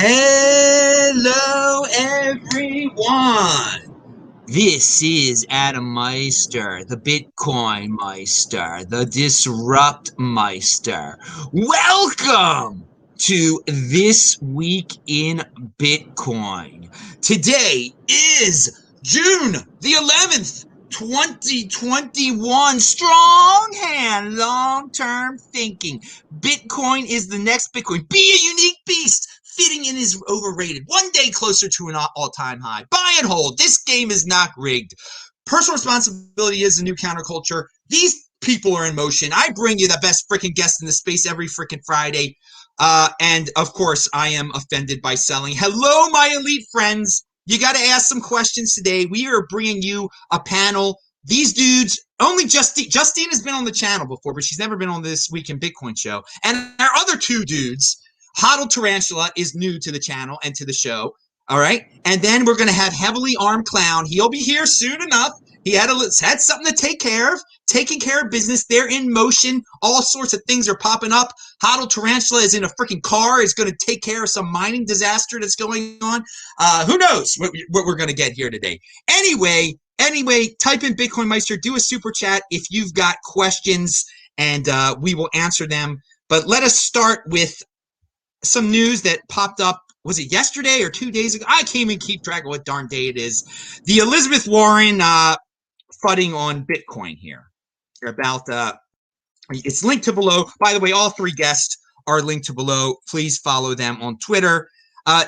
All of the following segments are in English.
Hello, everyone. This is Adam Meister, the BitcoinMeister, the Disrupt Meister. Welcome to This Week in Bitcoin. Today is June the 11th, 2021. Strong hand, long-term thinking. Bitcoin is the next Bitcoin. Be a unique beast. Fitting in is overrated. One day closer to an all-time high. Buy and hold. This game is not rigged. Personal responsibility is the new counterculture. These people are in motion. I bring you the best freaking guest in the space every freaking Friday. And of course, I am offended by selling. Hello, my elite friends. You got to ask some questions today. We are bringing you a panel. These dudes, only Justine has been on the channel before, but she's never been on This Week in Bitcoin show. And our other two dudes, Hodl Tarantula is new to the channel and to the show. All right. And then we're going to have Heavily Armed Clown. He'll be here soon enough. He had something to take care of, taking care of business. They're in motion. All sorts of things are popping up. Hodl Tarantula is in a freaking car, is going to take care of some mining disaster that's going on. Who knows what we're going to get here today. Anyway, type in BitcoinMeister, do a super chat if you've got questions, and we will answer them. But let us start with some news that popped up. Was it yesterday or 2 days ago? I can't even keep track of what darn day it is. The Elizabeth Warren FUDing on Bitcoin here. About it's linked to below. By the way, all three guests are linked to below. Please follow them on Twitter.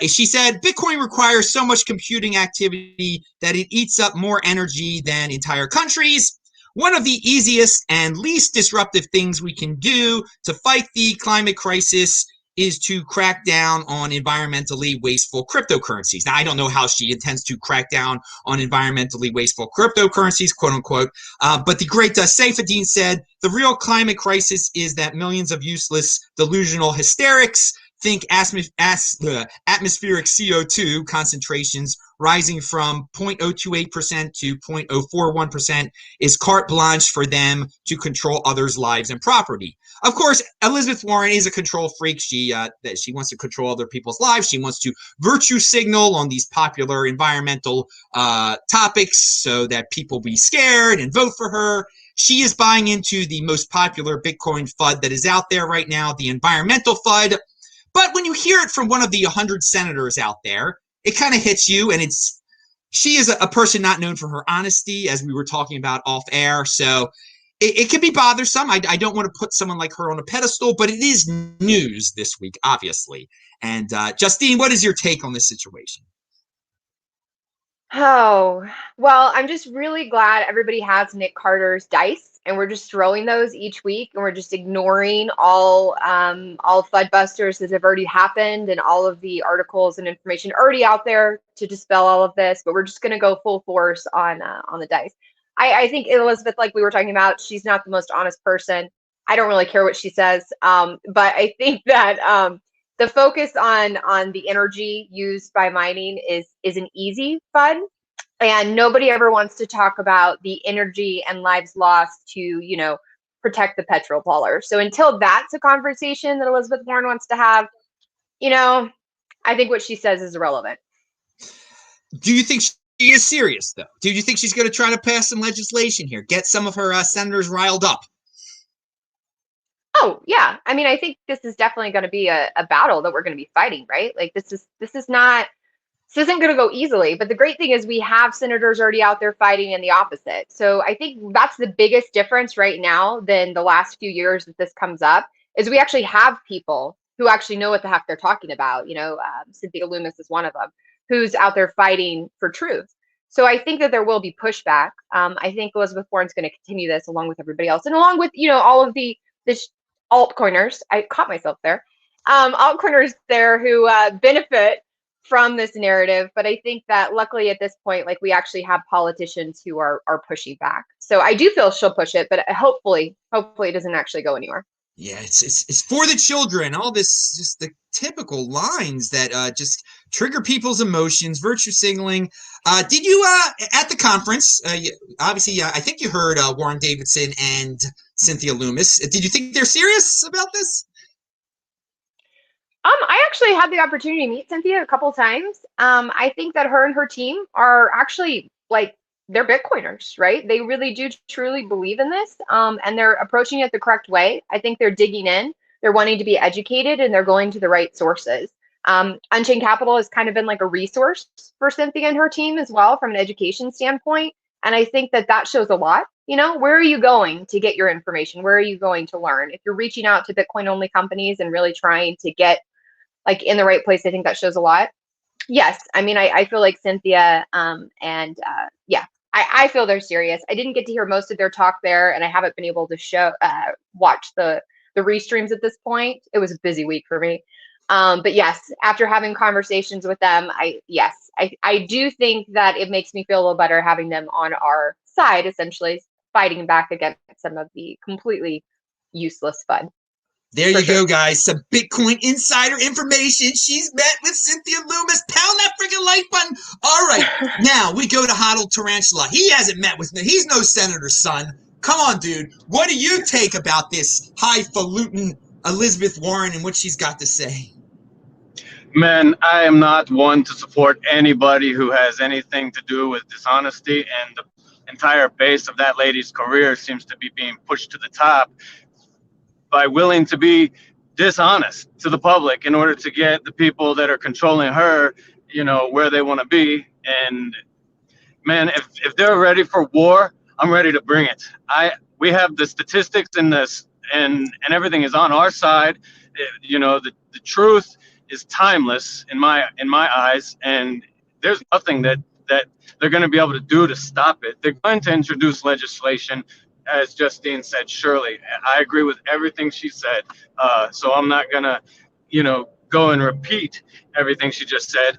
She said, Bitcoin requires so much computing activity that it eats up more energy than entire countries. One of the easiest and least disruptive things we can do to fight the climate crisis is to crack down on environmentally wasteful cryptocurrencies. Now, I don't know how she intends to crack down on environmentally wasteful cryptocurrencies, quote unquote, but the great Saifedean said, the real climate crisis is that millions of useless, delusional hysterics think atmospheric CO2 concentrations rising from 0.028% to 0.041% is carte blanche for them to control others' lives and property. Of course, Elizabeth Warren is a control freak. She wants to control other people's lives. She wants to virtue signal on these popular environmental topics so that people be scared and vote for her. She is buying into the most popular Bitcoin FUD that is out there right now, the environmental FUD. But when you hear it from one of the 100 senators out there, it kind of hits you, and she is a person not known for her honesty, as we were talking about off air. So it can be bothersome. I don't want to put someone like her on a pedestal, but it is news this week, obviously. And Justine, what is your take on this situation? Oh, well, I'm just really glad everybody has Nick Carter's dice, and we're just throwing those each week, and we're just ignoring all FUD busters that have already happened and all of the articles and information already out there to dispel all of this. But we're just going to go full force on the dice. I think Elizabeth, like we were talking about, she's not the most honest person. I don't really care what she says, but I think that the focus on the energy used by mining is an easy FUD, and nobody ever wants to talk about the energy and lives lost to protect the petrodollar. So until that's a conversation that Elizabeth Warren wants to have, I think what she says is irrelevant. Do you think she is serious, though? Do you think she's going to try to pass some legislation here, get some of her senators riled up? Oh, yeah. I mean, I think this is definitely going to be a battle that we're going to be fighting, right? Like this isn't going to go easily. But the great thing is we have senators already out there fighting in the opposite. So I think that's the biggest difference right now than the last few years that this comes up, is we actually have people who actually know what the heck they're talking about. Cynthia Loomis is one of them, who's out there fighting for truth. So I think that there will be pushback. I think Elizabeth Warren's going to continue this along with everybody else, and along with all of the altcoiners. I caught myself there. Altcoiners there who benefit from this narrative. But I think that luckily at this point, like, we actually have politicians who are pushing back. So I do feel she'll push it, but hopefully it doesn't actually go anywhere. Yeah, it's for the children. All this, just the typical lines that just trigger people's emotions, virtue signaling. Did you at the conference? Obviously, I think you heard Warren Davidson and Cynthia Loomis. Did you think they're serious about this? I actually had the opportunity to meet Cynthia a couple times. I think that her and her team are actually like they're Bitcoiners, right? They really do truly believe in this, and they're approaching it the correct way. I think they're digging in, they're wanting to be educated, and they're going to the right sources. Unchained Capital has kind of been like a resource for Cynthia and her team as well from an education standpoint, and I think that that shows a lot. You know, where are you going to get your information? Where are you going to learn? If you're reaching out to Bitcoin only companies and really trying to get like in the right place, I think that shows a lot. Yes, I mean, I feel like Cynthia, yeah, I feel they're serious. I didn't get to hear most of their talk there, and I haven't been able to watch the restreams at this point. It was a busy week for me. But yes, after having conversations with them, I do think that it makes me feel a little better having them on our side, essentially fighting back against some of the completely useless FUD. There you go, guys. Some Bitcoin insider information. She's met with Cynthia Loomis. Pound that freaking like button. All right. Now we go to Hodl Tarantula. He hasn't met with me. He's no senator's son. Come on, dude. What do you take about this highfalutin Elizabeth Warren and what she's got to say? Man, I am not one to support anybody who has anything to do with dishonesty, and the entire base of that lady's career seems to be being pushed to the top by willing to be dishonest to the public in order to get the people that are controlling her, you know, where they want to be. And man, if they're ready for war, I'm ready to bring it. We have the statistics in this, and everything is on our side. You know, the truth is timeless in my eyes, and there's nothing that they're going to be able to do to stop it. They're going to introduce legislation, as Justine said. Surely, I agree with everything she said. So I'm not going to, you know, go and repeat everything she just said.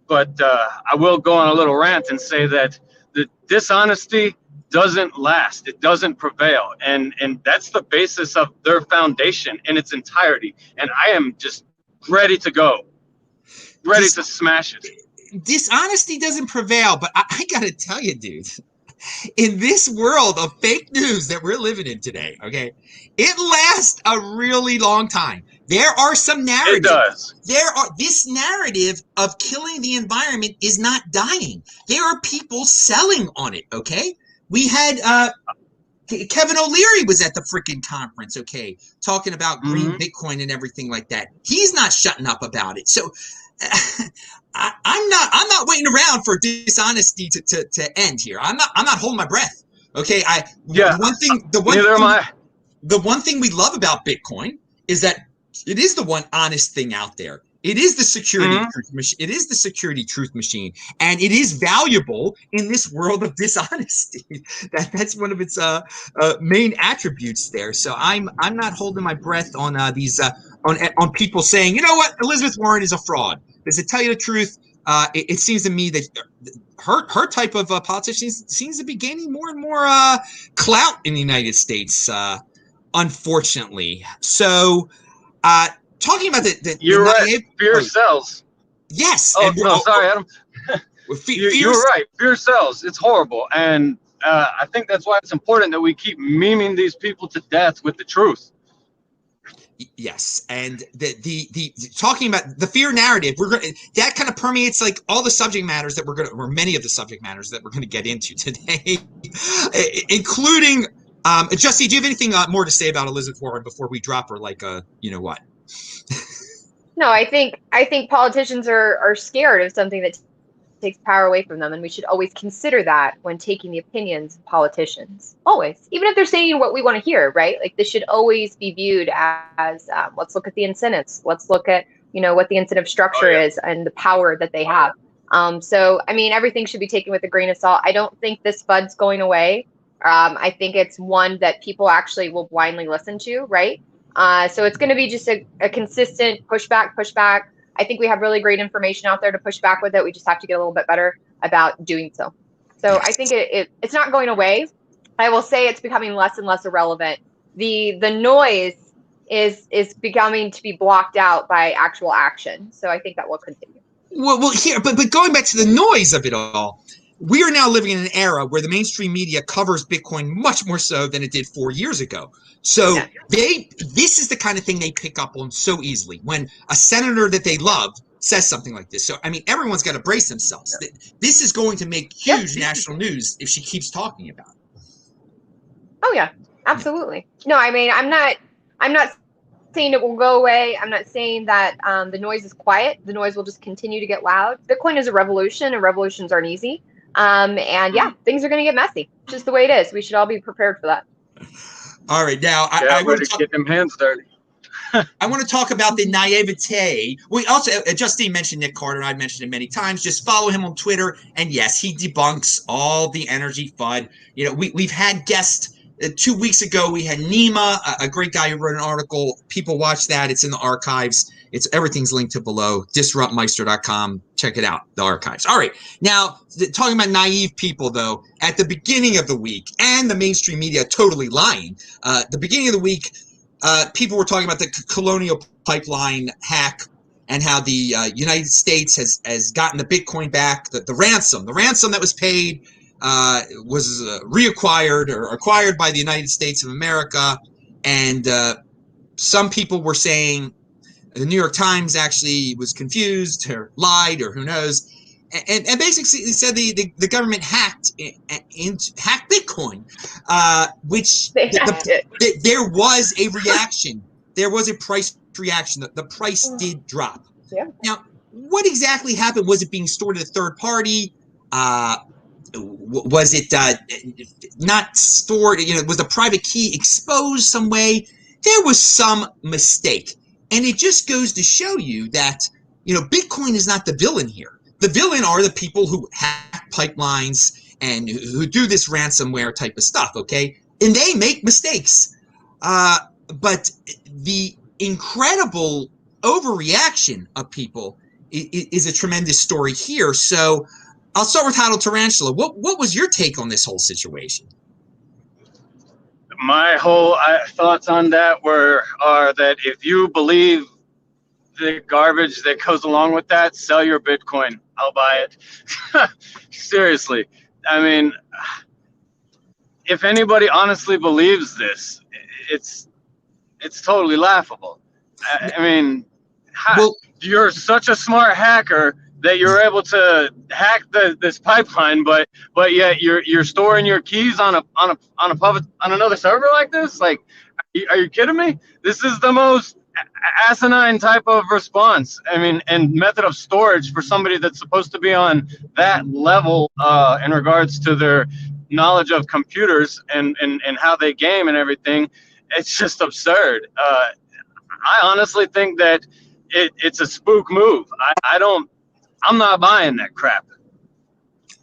But I will go on a little rant and say that the dishonesty doesn't last. It doesn't prevail. And that's the basis of their foundation in its entirety. And I am just ready to go, ready to smash it. Dishonesty doesn't prevail, but I gotta tell you, dude, in this world of fake news that we're living in today, okay, it lasts a really long time. There are some narratives. It does. This narrative of killing the environment is not dying. There are people selling on it, okay? We had Kevin O'Leary was at the freaking conference, okay, talking about green Bitcoin and everything like that. He's not shutting up about it. So I'm not waiting around for dishonesty to end here. I'm not holding my breath. Okay. The one thing we love about Bitcoin is that it is the one honest thing out there. It is the security truth machine. It is the security truth machine, and it is valuable in this world of dishonesty. That's one of its main attributes there. So I'm not holding my breath on these on people saying, you know what, Elizabeth Warren is a fraud. Because to tell you the truth, it seems to me that her type of politician seems to be gaining more and more clout in the United States, unfortunately. So. Talking about you're right. Fear sells. Yes. Oh, no, sorry, Adam. You're right. Fear sells. It's horrible. And I think that's why it's important that we keep memeing these people to death with the truth. Yes. And the talking about the fear narrative, that kind of permeates like all the subject matters that or many of the subject matters that we're going to get into today, including, Justy, do you have anything more to say about Elizabeth Warren before we drop her like you know what? No, I think politicians are scared of something that takes power away from them, and we should always consider that when taking the opinions of politicians. Always, even if they're saying what we want to hear, right? Like this should always be viewed as let's look at the incentives. Let's look at what the incentive structure is and the power that they have. So I mean, everything should be taken with a grain of salt. I don't think this FUD's going away. I think it's one that people actually will blindly listen to, right? So it's going to be just a consistent pushback. I think we have really great information out there to push back with it. We just have to get a little bit better about doing so. So I think it's not going away. I will say it's becoming less and less irrelevant. The noise is becoming to be blocked out by actual action. So I think that will continue. Well, here, but going back to the noise of it all, we are now living in an era where the mainstream media covers Bitcoin much more so than it did 4 years ago. So this is the kind of thing they pick up on so easily. When a senator that they love says something like this. So, I mean, everyone's got to brace themselves. This is going to make huge national news if she keeps talking about it. Oh yeah, absolutely. No, I mean, I'm not saying it will go away. I'm not saying that the noise is quiet. The noise will just continue to get loud. Bitcoin is a revolution, and revolutions aren't easy. And yeah, things are going to get messy. Just the way it is. We should all be prepared for that. All right, now I want to get them hands dirty. I want to talk about the naivete. We also, Justine mentioned Nick Carter, and I've mentioned him many times. Just follow him on Twitter, and yes, he debunks all the energy FUD. You know, we've had guests. 2 weeks ago, we had Nima, a great guy who wrote an article. People watch that. It's in the archives. Everything's linked to below. DisruptMeister.com. Check it out, the archives. All right. Now, talking about naive people, though, at the beginning of the week, and the mainstream media totally lying, the beginning of the week, people were talking about the Colonial pipeline hack and how the United States has gotten the Bitcoin back, the ransom that was paid was reacquired or acquired by the United States of America. And some people were saying the New York Times actually was confused or lied or who knows. And basically said the government hacked Bitcoin, which there was a reaction. There was a price reaction. The price did drop. Yeah. Now, what exactly happened? Was it being stored at a third party? Was it not stored? You know, was the private key exposed some way? There was some mistake, and it just goes to show you that Bitcoin is not the villain here. The villain are the people who hack pipelines and who do this ransomware type of stuff. Okay, and they make mistakes, but the incredible overreaction of people is a tremendous story here. So I'll start with Huddle Tarantula. What was your take on this whole situation? My whole thoughts on that are that if you believe the garbage that goes along with that, sell your Bitcoin. I'll buy it. Seriously. I mean, if anybody honestly believes this, it's totally laughable. I mean, you're such a smart hacker that you're able to hack this pipeline, but yet you're storing your keys on another server like this. Like, are you kidding me? This is the most asinine type of response. I mean, and method of storage for somebody that's supposed to be on that level in regards to their knowledge of computers and how they game and everything. It's just absurd. I honestly think that it's a spook move. I'm not buying that crap.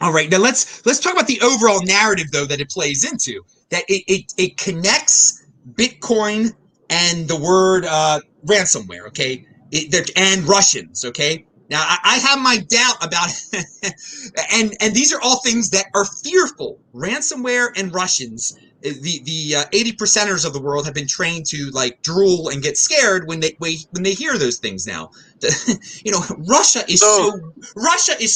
All right, now let's talk about the overall narrative, though, that it plays into. That it connects Bitcoin and the word ransomware, okay, and Russians, okay. Now I have my doubt about it, and these are all things that are fearful. Ransomware and Russians. The 80%ers of the world have been trained to like drool and get scared when they hear those things now. Russia is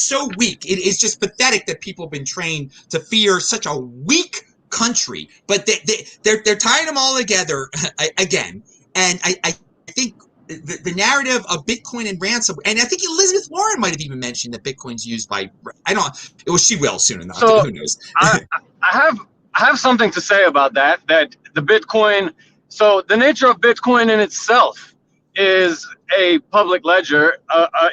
so weak. It is just pathetic that people have been trained to fear such a weak country. But they're tying them all together again. And I think the narrative of Bitcoin and ransom, and I think Elizabeth Warren might have even mentioned that Bitcoin's used by she will soon enough. So who knows? I have something to say about that the Bitcoin, so the nature of Bitcoin in itself is a public ledger.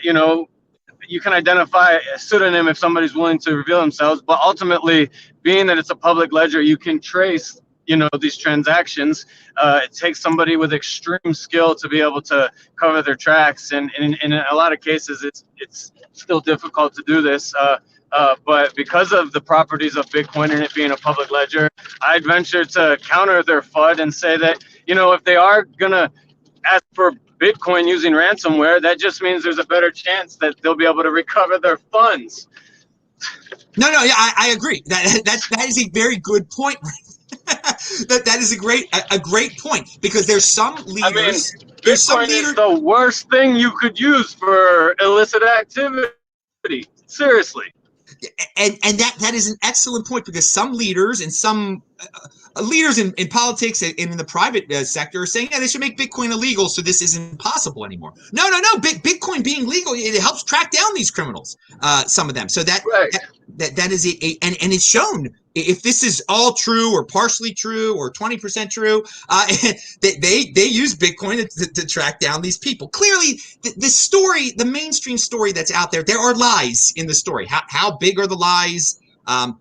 You can identify a pseudonym if somebody's willing to reveal themselves, but ultimately, being that it's a public ledger, you can trace, these transactions. It takes somebody with extreme skill to be able to cover their tracks, and in a lot of cases, it's still difficult to do this. But because of the properties of Bitcoin and it being a public ledger, I'd venture to counter their FUD and say that, if they are going to ask for Bitcoin using ransomware, that just means there's a better chance that they'll be able to recover their funds. No, yeah, I agree. That is a very good point. that is a great point, because there's some leaders. Bitcoin is the worst thing you could use for illicit activity. Seriously. And that is an excellent point, because some leaders and some leaders in politics and in the private sector are saying, yeah, they should make Bitcoin illegal, so this isn't possible anymore. No. Bitcoin being legal, it helps track down these criminals, some of them. So that is and it's shown, if this is all true or partially true or 20% true, they use Bitcoin to track down these people. Clearly, the story, the mainstream story that's out there, there are lies in the story. How big are the lies?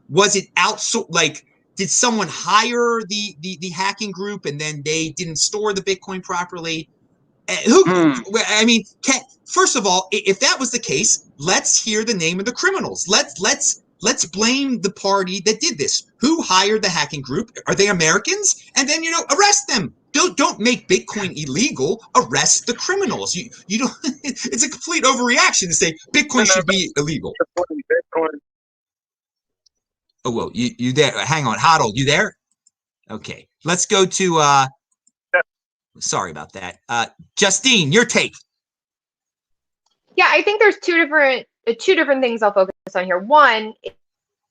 Was it like, did someone hire the hacking group and then they didn't store the Bitcoin properly? I mean, first of all, if that was the case, let's hear the name of the criminals. Let's blame the party that did this. Who hired the hacking group? Are they Americans? And then, arrest them. Don't make Bitcoin illegal. Arrest the criminals. You don't. It's a complete overreaction to say Bitcoin should be illegal. Oh, well, you there? Hang on, Hodl, you there? Okay, let's go to. Sorry about that. Justine, your take. Yeah, I think there's two different things I'll focus on here. One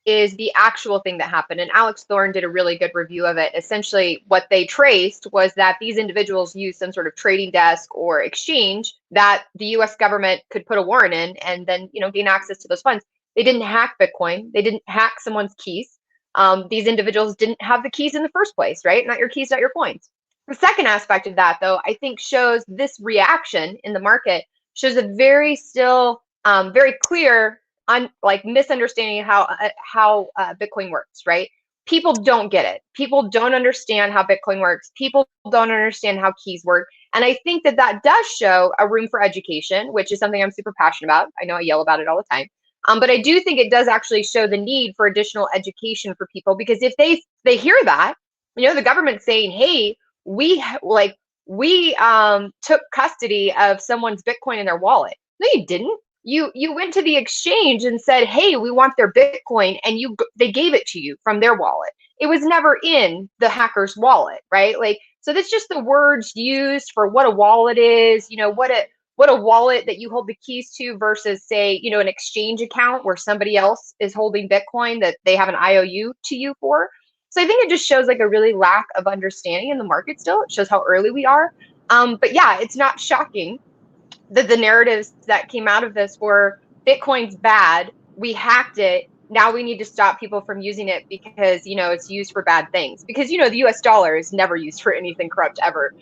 is the actual thing that happened, and Alex Thorne did a really good review of it. Essentially, what they traced was that these individuals used some sort of trading desk or exchange that the U.S. government could put a warrant in, and then gain access to those funds. They didn't hack Bitcoin. They didn't hack someone's keys. These individuals didn't have the keys in the first place, right? Not your keys, not your coins. The second aspect of that, though, I think shows this reaction in the market shows a very clear misunderstanding of how Bitcoin works, right? People don't get it. People don't understand how Bitcoin works. People don't understand how keys work. And I think that does show a room for education, which is something I'm super passionate about. I know I yell about it all the time. But I do think it does actually show the need for additional education for people, because if they hear that, the government's saying, hey, we took custody of someone's Bitcoin in their wallet. No, you didn't. You went to the exchange and said, hey, we want their Bitcoin, and they gave it to you from their wallet. It was never in the hacker's wallet, right? So that's just the words used for what a wallet is, what a wallet that you hold the keys to versus, say, an exchange account where somebody else is holding Bitcoin that they have an IOU to you for. So I think it just shows a really lack of understanding in the market still. It shows how early we are. But yeah, it's not shocking that the narratives that came out of this were Bitcoin's bad, we hacked it, now we need to stop people from using it because, it's used for bad things. Because, the US dollar is never used for anything corrupt ever,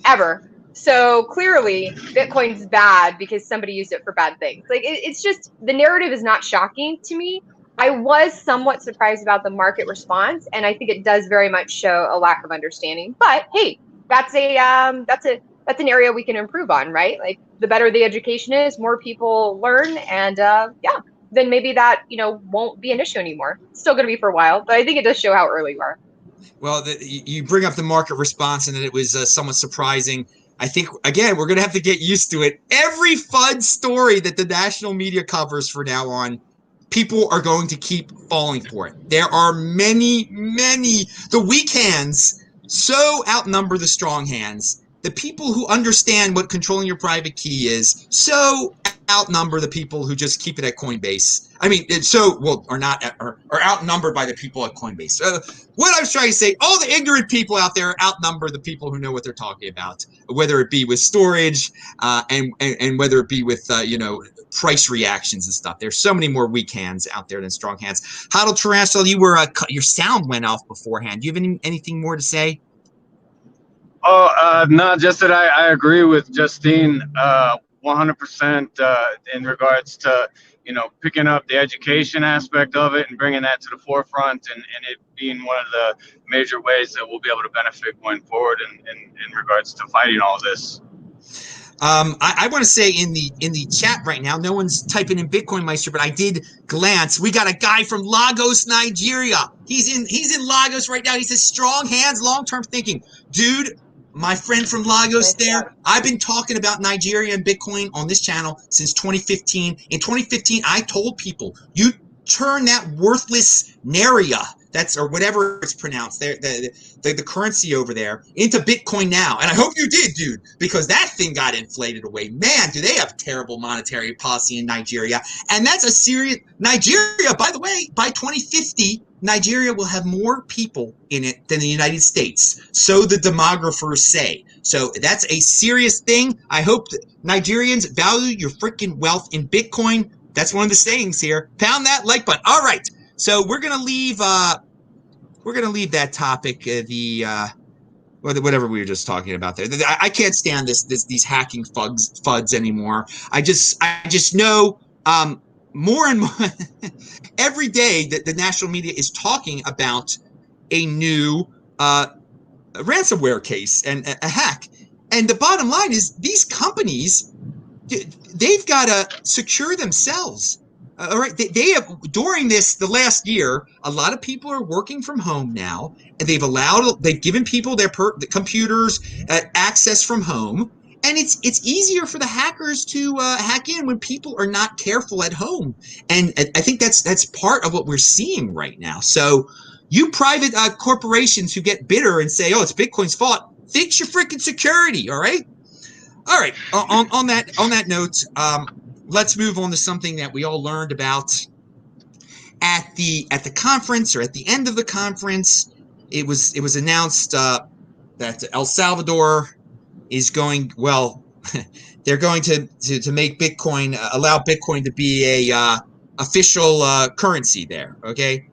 ever. So clearly Bitcoin's bad because somebody used it for bad things. It's just, the narrative is not shocking to me. I was somewhat surprised about the market response, and I think it does very much show a lack of understanding. But hey, that's an area we can improve on, right? The better the education is, more people learn, and then maybe that won't be an issue anymore. It's still going to be for a while, but I think it does show how early we are. Well, you bring up the market response, and that it was somewhat surprising. I think, again, we're going to have to get used to it. Every FUD story that the national media covers from now on, people are going to keep falling for it. There are many, the weak hands so outnumber the strong hands. The people who understand what controlling your private key is so outnumber the people who just keep it at Coinbase. I mean, are outnumbered by the people at Coinbase. What I was trying to say, all the ignorant people out there outnumber the people who know what they're talking about, whether it be with storage and whether it be with price reactions and stuff. There's so many more weak hands out there than strong hands. Hodl Tarantula, your sound went off beforehand. Do you have anything more to say? Oh, no, just that I agree with Justine 100% in regards to, picking up the education aspect of it and bringing that to the forefront, and it being one of the major ways that we'll be able to benefit going forward in regards to fighting all this. I want to say in the chat right now, no one's typing in BitcoinMeister, but I did glance. We got a guy from Lagos, Nigeria. He's in Lagos right now. He says strong hands, long-term thinking. Dude, my friend from Lagos there, I've been talking about Nigeria and Bitcoin on this channel since 2015. In 2015, I told people, you turn that worthless Naria, or whatever it's pronounced, the currency over there, into Bitcoin now. And I hope you did, dude, because that thing got inflated away. Man, do they have terrible monetary policy in Nigeria. And that's a serious... Nigeria, by the way, by 2050, Nigeria will have more people in it than the United States. So the demographers say. So that's a serious thing. I hope that Nigerians value your freaking wealth in Bitcoin. That's one of the sayings here. Pound that like button. All right. So we're gonna leave that topic. Whatever we were just talking about there. I can't stand these hacking FUDs anymore. I just know more and more every day that the national media is talking about a new ransomware case and a hack. And the bottom line is these companies, they've got to secure themselves. All right, they have, during the last year, a lot of people are working from home now, and they've given people the computers access from home, and it's easier for the hackers to hack in when people are not careful at home, and I think that's part of what we're seeing right now. So, you private corporations who get bitter and say, "Oh, it's Bitcoin's fault," fix your freaking security. All right. All right. On that note, let's move on to something that we all learned about at the conference, or at the end of the conference. It was announced that El Salvador is going, well, they're going to make Bitcoin, allow Bitcoin to be a official currency there. Okay.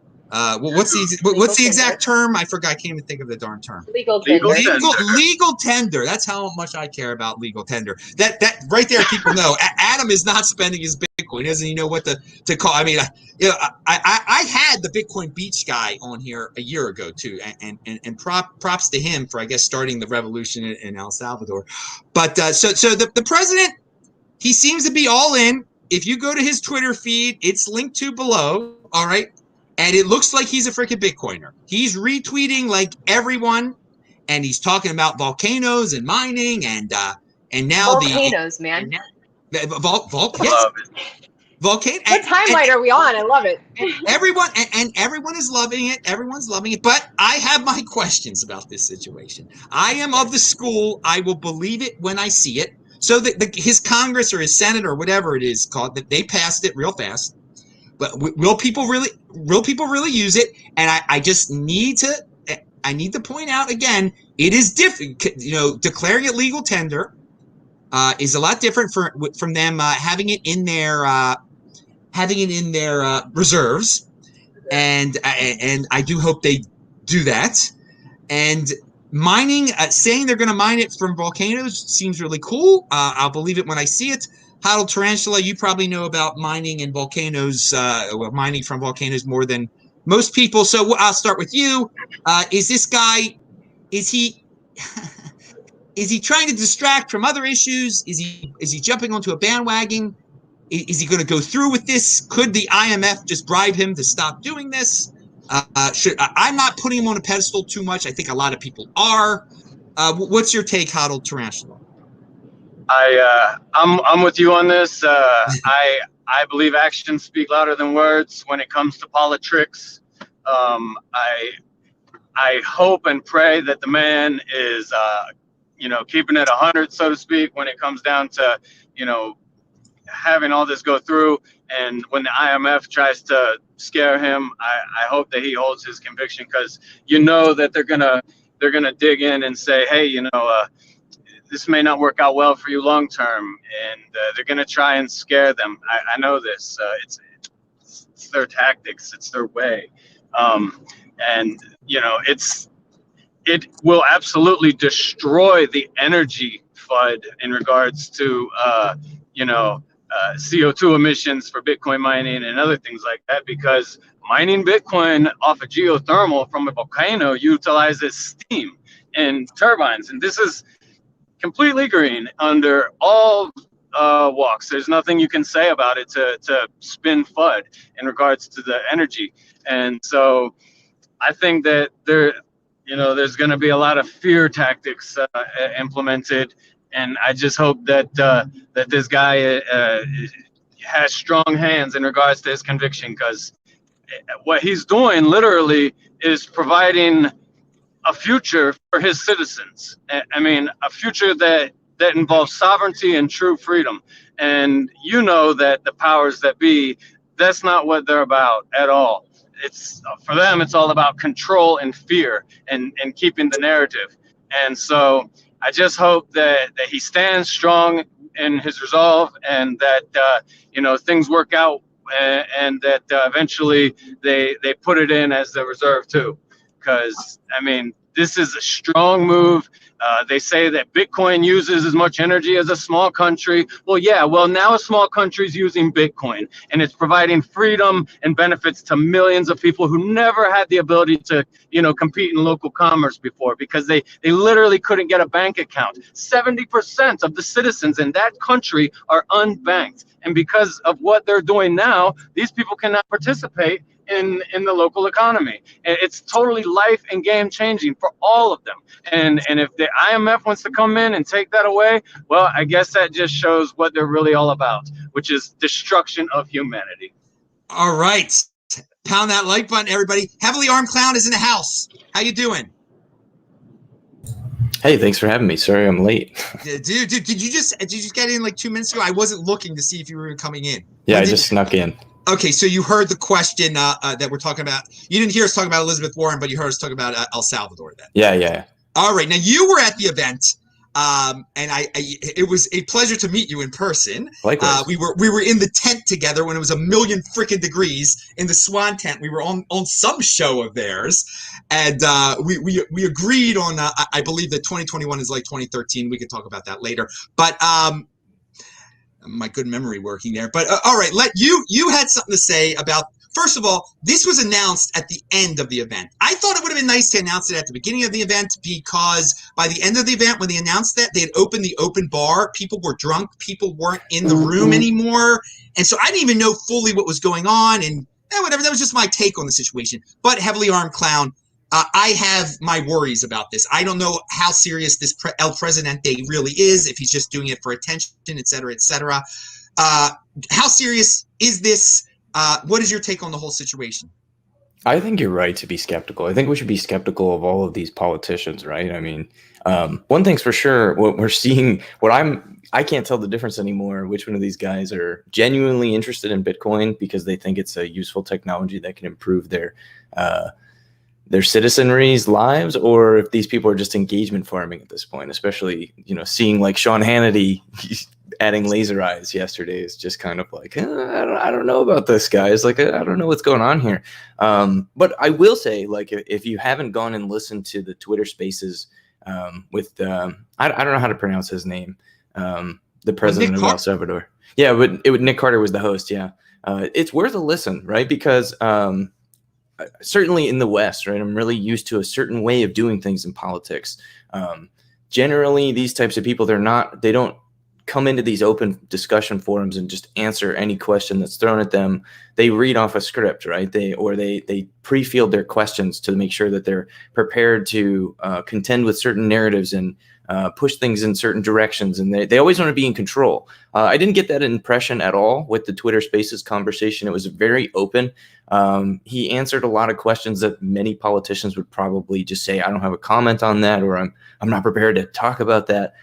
What's the exact term? I forgot. I can't even think of the darn term. Legal tender. Legal tender. That's how much I care about legal tender. That right there, people know. Adam is not spending his Bitcoin. He doesn't even know what to call. I mean, I had the Bitcoin Beach guy on here a year ago too, and props to him for, I guess, starting the revolution in El Salvador. But so the president, he seems to be all in. If you go to his Twitter feed, it's linked to below. All right. And it looks like he's a freaking Bitcoiner. He's retweeting like everyone, and he's talking about volcanoes and mining, and now volcanoes, man. Yes. Volcano. What timeline are we on? I love it. Everyone is loving it. Everyone's loving it. But I have my questions about this situation. I am of the school, I will believe it when I see it. So his Congress or his Senate or whatever it is called, that they passed it real fast. But will people really use it? And I just need to point out again, it is different. Declaring it legal tender is a lot different from them having it in their reserves, and I do hope they do that. And mining, saying they're going to mine it from volcanoes seems really cool. I'll believe it when I see it. Huddle Tarantula, you probably know about mining and volcanoes, mining from volcanoes more than most people. So I'll start with you. Is this guy, is he trying to distract from other issues? Is he jumping onto a bandwagon? Is he going to go through with this? Could the IMF just bribe him to stop doing this? I'm not putting him on a pedestal too much. I think a lot of people are. What's your take, Huddle Tarantula? I'm with you on this. I believe actions speak louder than words when it comes to politics. I hope and pray that the man is, keeping it 100, so to speak, when it comes down to, having all this go through. And when the IMF tries to scare him, I hope that he holds his conviction, because that they're gonna dig in and say, hey, this may not work out well for you long term, and they're going to try and scare them. I know this. It's their tactics. It's their way. And it will absolutely destroy the energy FUD in regards to CO2 emissions for Bitcoin mining and other things like that, because mining Bitcoin off of geothermal from a volcano utilizes steam and turbines, and this is completely green under all walks. There's nothing you can say about it to spin FUD in regards to the energy. And so I think that there's going to be a lot of fear tactics implemented. And I just hope that this guy has strong hands in regards to his conviction, because what he's doing literally is providing a future for his citizens. I mean, a future that involves sovereignty and true freedom. And you know that the powers that be, that's not what they're about at all. It's for them, it's all about control and fear and keeping the narrative. And so I just hope that he stands strong in his resolve, and that things work out, and that eventually they put it in as the reserve too, because I mean, this is a strong move. They say that Bitcoin uses as much energy as a small country. Well, yeah, well, now a small country is using Bitcoin, and it's providing freedom and benefits to millions of people who never had the ability to, compete in local commerce before, because they literally couldn't get a bank account. 70% of the citizens in that country are unbanked. And because of what they're doing now, these people cannot participate in the local economy. And it's totally life and game changing for all of them. And if the IMF wants to come in and take that away, well, I guess that just shows what they're really all about, which is destruction of humanity. All right. Pound that like button, everybody. Heavily Armed Clown is in the house. How you doing? Hey, thanks for having me. Sorry I'm late. Dude, did you just get in like 2 minutes ago? I wasn't looking to see if you were coming in. Yeah, I just snuck in. Okay, so you heard the question that we're talking about. You didn't hear us talking about Elizabeth Warren, but you heard us talking about El Salvador then. Yeah. All right, now you were at the event, and it was a pleasure to meet you in person. Likewise. We were in the tent together when it was a million freaking degrees in the Swan tent. We were on some show of theirs, and we agreed on. I believe that 2021 is like 2013. We could talk about that later, but my good memory working there. But all right, you had something to say about. First of all, this was announced at the end of the event. I thought it would have been nice to announce it at the beginning of the event, because by the end of the event, when they announced that, they had opened the open bar. People were drunk. People weren't in the room anymore. And so I didn't even know fully what was going on. And whatever, that was just my take on the situation. But Heavily Armed Clown, I have my worries about this. I don't know how serious this El Presidente really is, if he's just doing it for attention, et cetera, et cetera. How serious is this? What is your take on the whole situation? I think you're right to be skeptical. I think we should be skeptical of all of these politicians, right? I mean, one thing's for sure, what we're seeing, I can't tell the difference anymore, which one of these guys are genuinely interested in Bitcoin because they think it's a useful technology that can improve their citizenry's lives, or if these people are just engagement farming at this point, especially, seeing like Sean Hannity adding laser eyes yesterday is just kind of like, I don't know about this, guys. Like, I don't know what's going on here. But I will say, like, if you haven't gone and listened to the Twitter Spaces with, I don't know how to pronounce his name, the president of El Salvador. Yeah, but Nick Carter was the host. Yeah, it's worth a listen, right? Because certainly in the West, right, I'm really used to a certain way of doing things in politics. Generally, these types of people, they don't come into these open discussion forums and just answer any question that's thrown at them. They read off a script, right? They pre-field their questions to make sure that they're prepared to contend with certain narratives and push things in certain directions. And they always want to be in control. I didn't get that impression at all with the Twitter Spaces conversation. It was very open. He answered a lot of questions that many politicians would probably just say, I don't have a comment on that, or I'm not prepared to talk about that.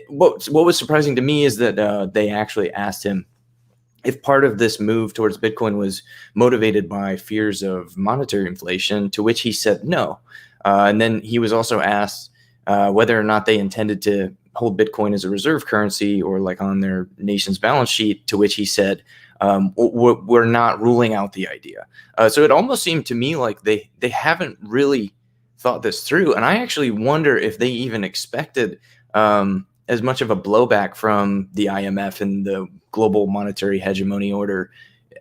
What was surprising to me is that they actually asked him if part of this move towards Bitcoin was motivated by fears of monetary inflation, to which he said no. And then he was also asked whether or not they intended to hold Bitcoin as a reserve currency or like on their nation's balance sheet, to which he said, we're not ruling out the idea. So it almost seemed to me like they haven't really thought this through. And I actually wonder if they even expected as much of a blowback from the IMF and the global monetary hegemony order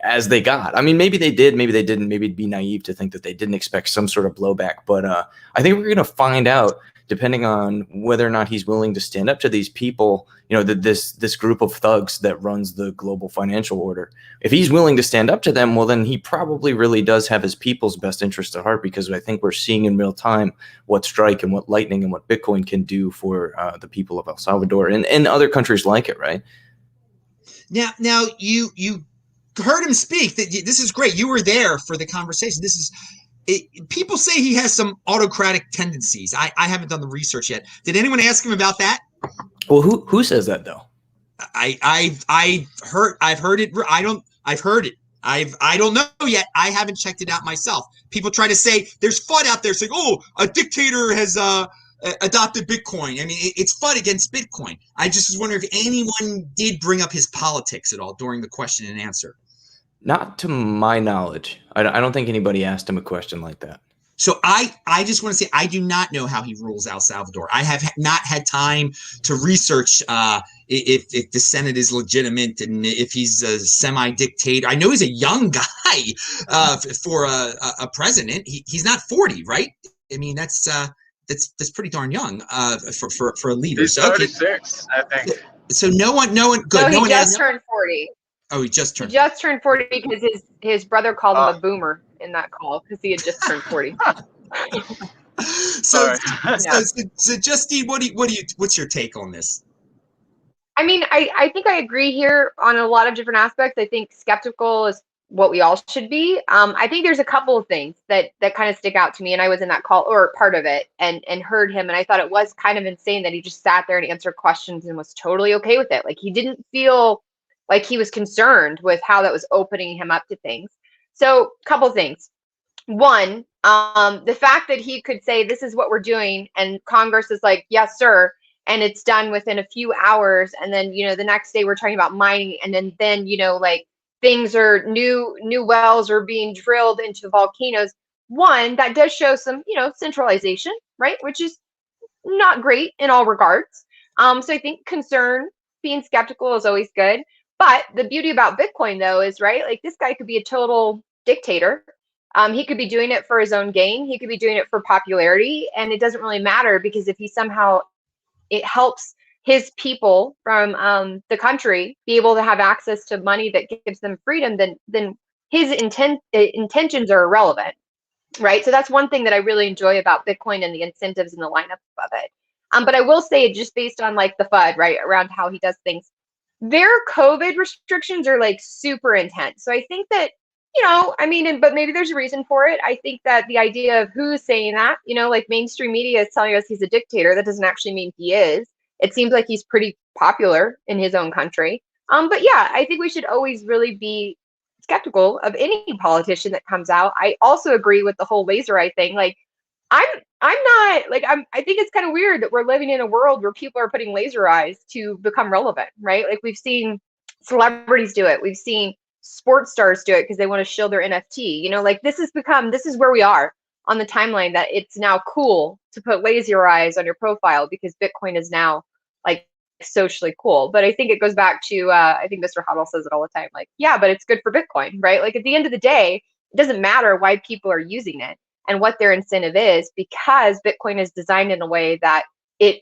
as they got. I mean, maybe they did, maybe they didn't. Maybe it'd be naive to think that they didn't expect some sort of blowback. But I think we're going to find out, depending on whether or not he's willing to stand up to these people, this group of thugs that runs the global financial order. If he's willing to stand up to them, well, then he probably really does have his people's best interest at heart, because I think we're seeing in real time what Strike and what Lightning and what Bitcoin can do for the people of El Salvador and other countries like it, right? Now you heard him speak. This is great. You were there for the conversation. People say he has some autocratic tendencies. I haven't done the research yet. Did anyone ask him about that? Well, who says that though? I've heard it. I've heard it. I don't know yet. I haven't checked it out myself. People try to say there's FUD out there saying, oh, a dictator has adopted Bitcoin. I mean, it's FUD against Bitcoin. I just was wondering if anyone did bring up his politics at all during the question and answer. Not to my knowledge. I don't think anybody asked him a question like that. So I just want to say I do not know how he rules El Salvador. I have not had time to research if the Senate is legitimate and if he's a semi-dictator. I know he's a young guy for a president. He's not 40, right? I mean, that's pretty darn young for a leader. He's 36, I think. So no one. Good. No, he just turned 40. Oh, he just turned 40 because his brother called him a boomer in that call because he had just turned 40. So Justine, what's your take on this? I mean, I think I agree here on a lot of different aspects. I think skeptical is what we all should be. I think there's a couple of things that kind of stick out to me, and I was in that call or part of it and heard him, and I thought it was kind of insane that he just sat there and answered questions and was totally okay with it. Like he didn't feel like he was concerned with how that was opening him up to things. So a couple things. One, the fact that he could say, this is what we're doing. And Congress is like, yes, sir. And it's done within a few hours. And then, the next day we're talking about mining. And then, like things are new wells are being drilled into volcanoes. One, that does show some, centralization, right? Which is not great in all regards. So I think concern, being skeptical is always good. But the beauty about Bitcoin, though, is, right, like this guy could be a total dictator. He could be doing it for his own gain. He could be doing it for popularity. And it doesn't really matter because if he somehow it helps his people from the country be able to have access to money that gives them freedom, then his intentions are irrelevant, right? So that's one thing that I really enjoy about Bitcoin and the incentives and the lineup of it. But I will say, just based on like the FUD, right, around how he does things, their COVID restrictions are like super intense. So I think that, but maybe there's a reason for it. I think that the idea of who's saying that, like mainstream media is telling us he's a dictator. That doesn't actually mean he is. It seems like he's pretty popular in his own country. But yeah, I think we should always really be skeptical of any politician that comes out. I also agree with the whole laser eye thing. Like, I think it's kind of weird that we're living in a world where people are putting laser eyes to become relevant, right? Like we've seen celebrities do it. We've seen sports stars do it because they want to shield their NFT. Like this is where we are on the timeline, that it's now cool to put laser eyes on your profile because Bitcoin is now like socially cool. But I think it goes back to, I think Mr. Huddle says it all the time, like, yeah, but it's good for Bitcoin, right? Like at the end of the day, it doesn't matter why people are using it and what their incentive is, because Bitcoin is designed in a way that it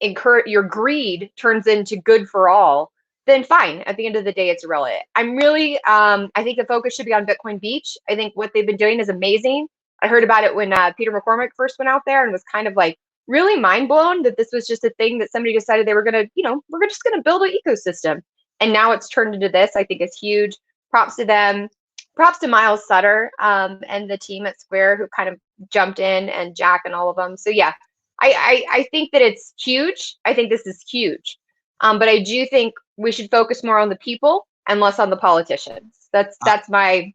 encourage your greed turns into good for all. Then fine. At the end of the day, it's irrelevant. I'm really, I think the focus should be on Bitcoin Beach. I think what they've been doing is amazing. I heard about it when Peter McCormick first went out there and was kind of like really mind blown that this was just a thing that somebody decided they were going to, we're just going to build an ecosystem. And now it's turned into this. I think it's huge. Props to them. Props to Miles Sutter and the team at Square who kind of jumped in, and Jack and all of them. So yeah, I think that it's huge. I think this is huge. But I do think we should focus more on the people and less on the politicians. That's my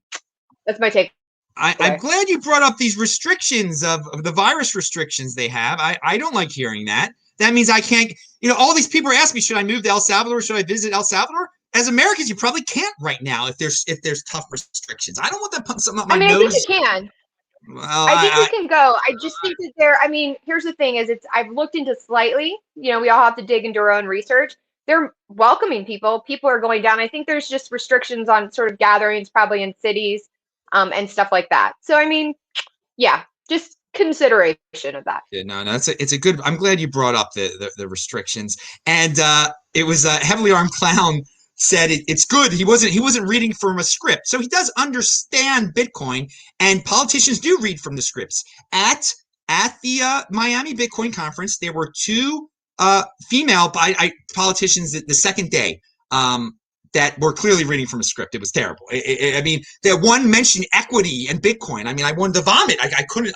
take. I'm glad you brought up these restrictions of the virus restrictions they have. I don't like hearing that. That means I can't, all these people are asking me, should I move to El Salvador? Should I visit El Salvador? As Americans, you probably can't right now if there's tough restrictions. I don't want that putting something up my nose. I think you can. Well, I think we can go. I just think that here's the thing is I've looked into slightly, we all have to dig into our own research. They're welcoming people. People are going down. I think there's just restrictions on sort of gatherings, probably in cities and stuff like that. So, yeah, just consideration of that. Yeah, no, it's a good, I'm glad you brought up the restrictions. And it was a heavily armed clown said it's good. He wasn't reading from a script. So he does understand Bitcoin, and politicians do read from the scripts. At the Miami Bitcoin conference, there were two female politicians the second day. that were clearly reading from a script. It was terrible. I mean, that one mentioned equity and Bitcoin. I mean, I wanted to vomit. I couldn't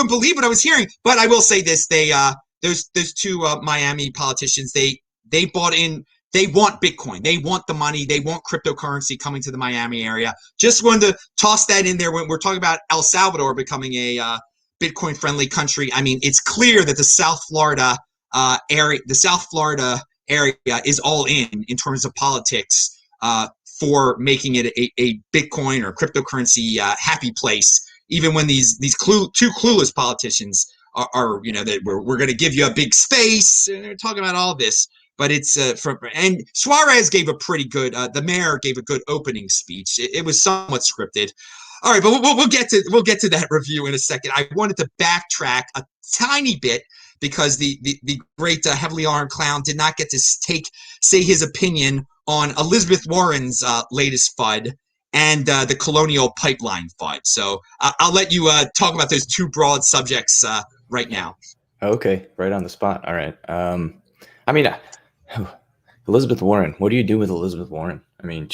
believe what I was hearing. But I will say this: those two Miami politicians, they bought in. They want Bitcoin. They want the money. They want cryptocurrency coming to the Miami area. Just wanted to toss that in there when we're talking about El Salvador becoming a Bitcoin-friendly country. I mean, it's clear that the South Florida area is all in terms of politics for making it a Bitcoin or cryptocurrency happy place. Even when these two clueless politicians are that we're going to give you a big space, and they're talking about all this. But it's and Suarez gave a pretty good. The mayor gave a good opening speech. It was somewhat scripted. All right, but we'll get to that review in a second. I wanted to backtrack a tiny bit because the great heavily armed clown did not get to say his opinion on Elizabeth Warren's latest FUD and the Colonial pipeline FUD. So I'll let you talk about those two broad subjects right now. Okay, right on the spot. All right. I mean, Elizabeth Warren. What do you do with Elizabeth Warren? I mean,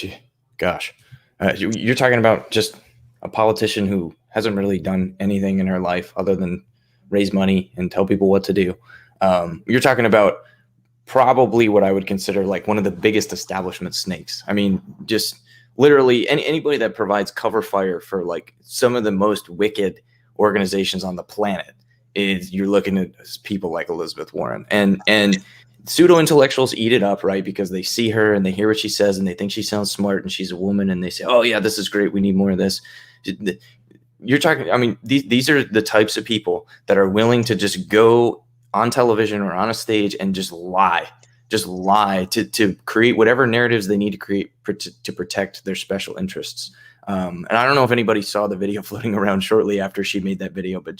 gosh, you're talking about just a politician who hasn't really done anything in her life other than raise money and tell people what to do. You're talking about probably what I would consider like one of the biggest establishment snakes. I mean, just literally anybody that provides cover fire for like some of the most wicked organizations on the planet is you're looking at people like Elizabeth Warren and pseudo intellectuals eat it up, right? Because they see her and they hear what she says and they think she sounds smart and she's a woman and they say, oh yeah, this is great. We need more of this. You're talking, I mean, these are the types of people that are willing to just go on television or on a stage and just lie to create whatever narratives they need to create to protect their special interests. And I don't know if anybody saw the video floating around shortly after she made that video, but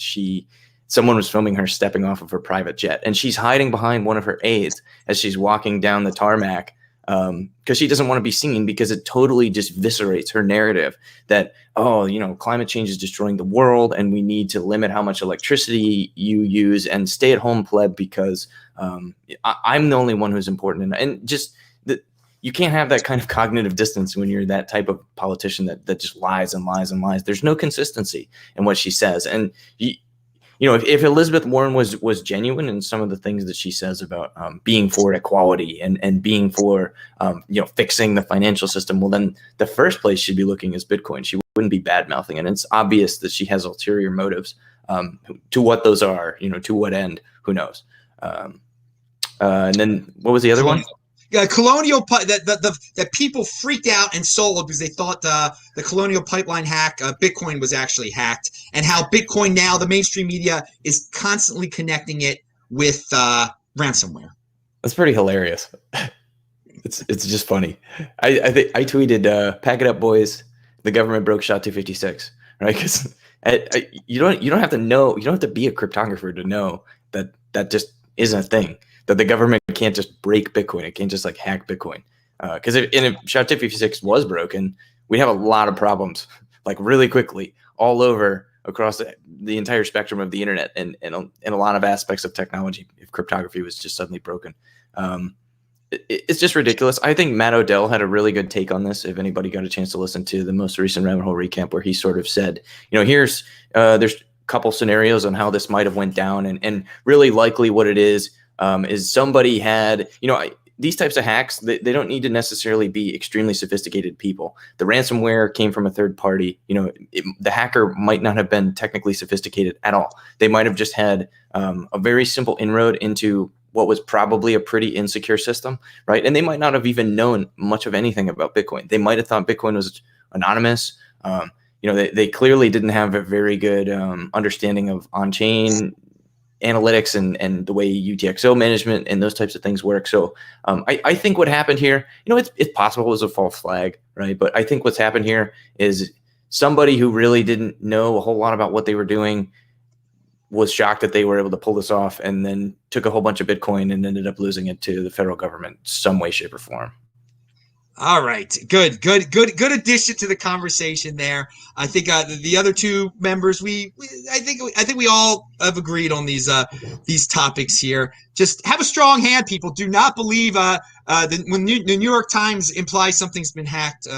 someone was filming her stepping off of her private jet and she's hiding behind one of her aides as she's walking down the tarmac because she doesn't want to be seen because it totally just eviscerates her narrative that, oh, climate change is destroying the world and we need to limit how much electricity you use and stay at home pleb because I'm the only one who's important. And just you can't have that kind of cognitive distance when you're that type of politician that just lies and lies and lies. There's no consistency in what she says. And if Elizabeth Warren was genuine in some of the things that she says about being for equality and being for fixing the financial system, well, then the first place she'd be looking is Bitcoin. She wouldn't be bad mouthing, and it's obvious that she has ulterior motives. To what those are, to what end, who knows? And then what was the other one? Colonial that people freaked out and sold because they thought the Colonial pipeline hack, Bitcoin was actually hacked, and how Bitcoin now the mainstream media is constantly connecting it with ransomware. That's pretty hilarious. It's just funny. I think I tweeted, "Pack it up, boys. The government broke SHA-256." Right? Because you don't have to know. You don't have to be a cryptographer to know that just isn't a thing. That the government can't just break Bitcoin. It can't just like hack Bitcoin. Because if SHA-256 was broken, we'd have a lot of problems, like really quickly, all over across the entire spectrum of the internet and in a lot of aspects of technology. If cryptography was just suddenly broken, it's just ridiculous. I think Matt Odell had a really good take on this. If anybody got a chance to listen to the most recent Rabbit Hole Recap, where he sort of said, there's a couple scenarios on how this might have went down, and really likely what it is somebody had, these types of hacks, they don't need to necessarily be extremely sophisticated people. The ransomware came from a third party. The hacker might not have been technically sophisticated at all. They might have just had a very simple inroad into what was probably a pretty insecure system, right? And they might not have even known much of anything about Bitcoin. They might have thought Bitcoin was anonymous. They clearly didn't have a very good understanding of on-chain analytics and the way UTXO management and those types of things work. So I think what happened here, it's possible it was a false flag, right? But I think what's happened here is somebody who really didn't know a whole lot about what they were doing was shocked that they were able to pull this off and then took a whole bunch of Bitcoin and ended up losing it to the federal government some way, shape, or form. All right, good addition to the conversation there. I think the other two members, I think we all have agreed on these topics here. Just have a strong hand, people. Do not believe when the New York Times implies something's been hacked.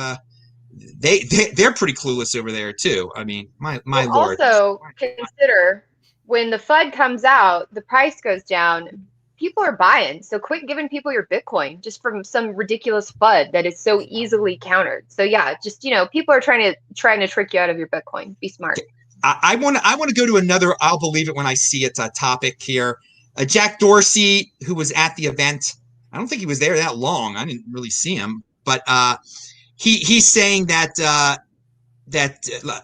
They're pretty clueless over there too. I mean, my lord. Also consider when the FUD comes out, the price goes down. People are buying. So quit giving people your Bitcoin just from some ridiculous FUD that is so easily countered. So yeah, just people are trying to trick you out of your Bitcoin. Be smart. I want to go to another I'll believe it when I see it topic here. Jack Dorsey, who was at the event, I don't think he was there that long. I didn't really see him, but he's saying that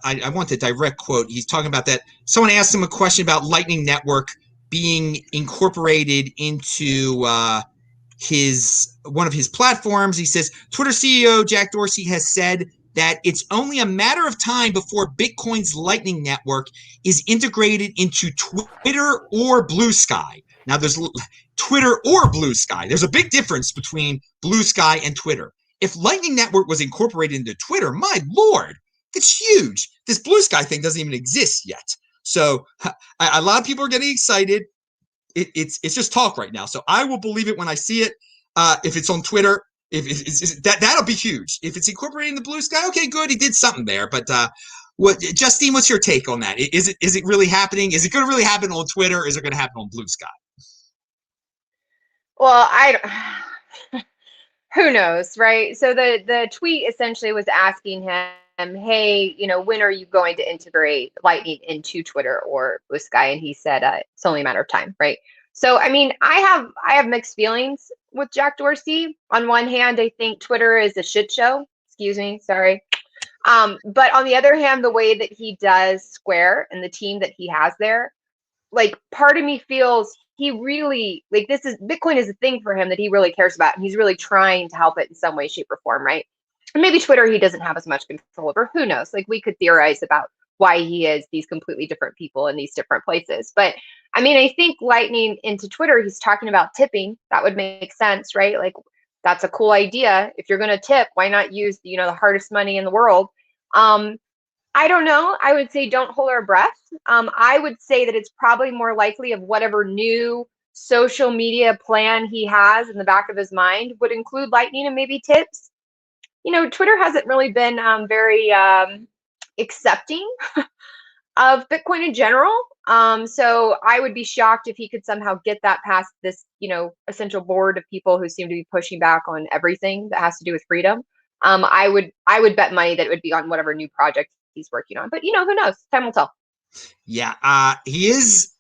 I want the direct quote. He's talking about that someone asked him a question about Lightning Network being incorporated into one of his platforms. He says Twitter CEO Jack Dorsey has said that it's only a matter of time before Bitcoin's Lightning Network is integrated into Twitter or Blue Sky. Now, there's Twitter or Blue Sky. There's a big difference between Blue Sky and Twitter. If Lightning Network was incorporated into Twitter, my lord, it's huge. This Blue Sky thing doesn't even exist yet. So a lot of people are getting excited. It's just talk right now. So I will believe it when I see it. If it's on Twitter, that'll be huge. If it's incorporated in the Blue Sky, okay, good. He did something there. But Justine, what's your take on that? Is it really happening? Is it going to really happen on Twitter? Or is it going to happen on Blue Sky? Well, who knows, right? So the tweet essentially was asking him, hey, when are you going to integrate Lightning into Twitter or Blue Sky? And he said it's only a matter of time, right? So I mean, I have mixed feelings with Jack Dorsey. On one hand, I think Twitter is a shit show. Excuse me, sorry. But on the other hand, the way that he does Square and the team that he has there, like part of me feels he really Bitcoin is a thing for him that he really cares about, and he's really trying to help it in some way, shape, or form, right? And maybe Twitter he doesn't have as much control over. Who knows? Like we could theorize about why he is these completely different people in these different places. But I mean, I think Lightning into Twitter, he's talking about tipping. That would make sense, right? Like that's a cool idea. If you're going to tip, why not use the hardest money in the world? I don't know. I would say don't hold our breath. I would say that it's probably more likely of whatever new social media plan he has in the back of his mind would include Lightning and maybe tips. Twitter hasn't really been very accepting of Bitcoin in general. So I would be shocked if he could somehow get that past this, essential board of people who seem to be pushing back on everything that has to do with freedom. I would bet money that it would be on whatever new project he's working on. But who knows? Time will tell. Yeah, he is.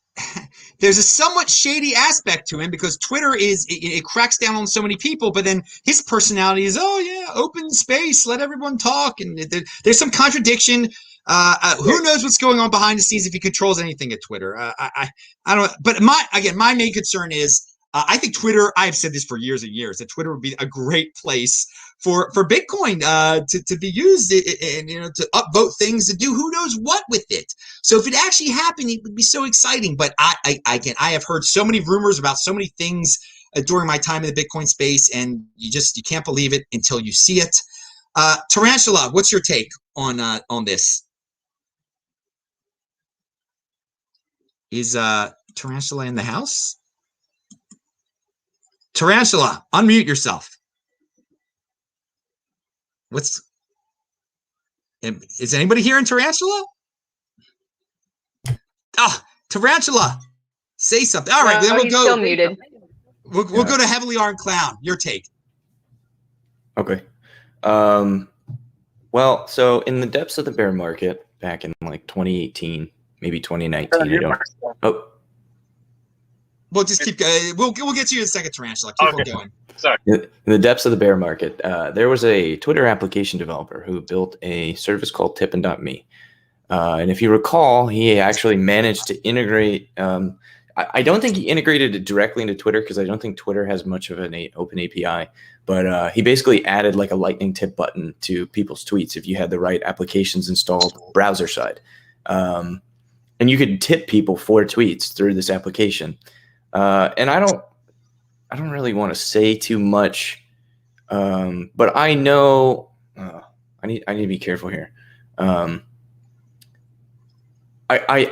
There's a somewhat shady aspect to him because Twitter it cracks down on so many people, but then his personality is, oh yeah, open space, let everyone talk, and there's some contradiction. Who knows what's going on behind the scenes if he controls anything at Twitter? I don't. But my main concern is I think Twitter. I have said this for years and years that Twitter would be a great place for Bitcoin to be used and to upvote things and do who knows what with it. So if it actually happened, it would be so exciting. But I have heard so many rumors about so many things during my time in the Bitcoin space, and you can't believe it until you see it. Tarantula, what's your take on this? Is Tarantula in the house? Tarantula, unmute yourself. Is anybody here in Tarantula? Tarantula, say something. All right, then we'll go. Still muted. We'll go to Heavily Armed Clown. Your take. Okay. Well, so in the depths of the bear market back in like 2018, maybe 2019, We'll just keep going. We'll get to you in a second, Tarantula. Keep on going. Sorry. In the depths of the bear market, there was a Twitter application developer who built a service called Tippin.me. And if you recall, he actually managed to integrate. I don't think he integrated it directly into Twitter because I don't think Twitter has much of an open API. But he basically added like a lightning tip button to people's tweets if you had the right applications installed browser side. And you could tip people for tweets through this application. And I don't really want to say too much But I know I need to be careful here. I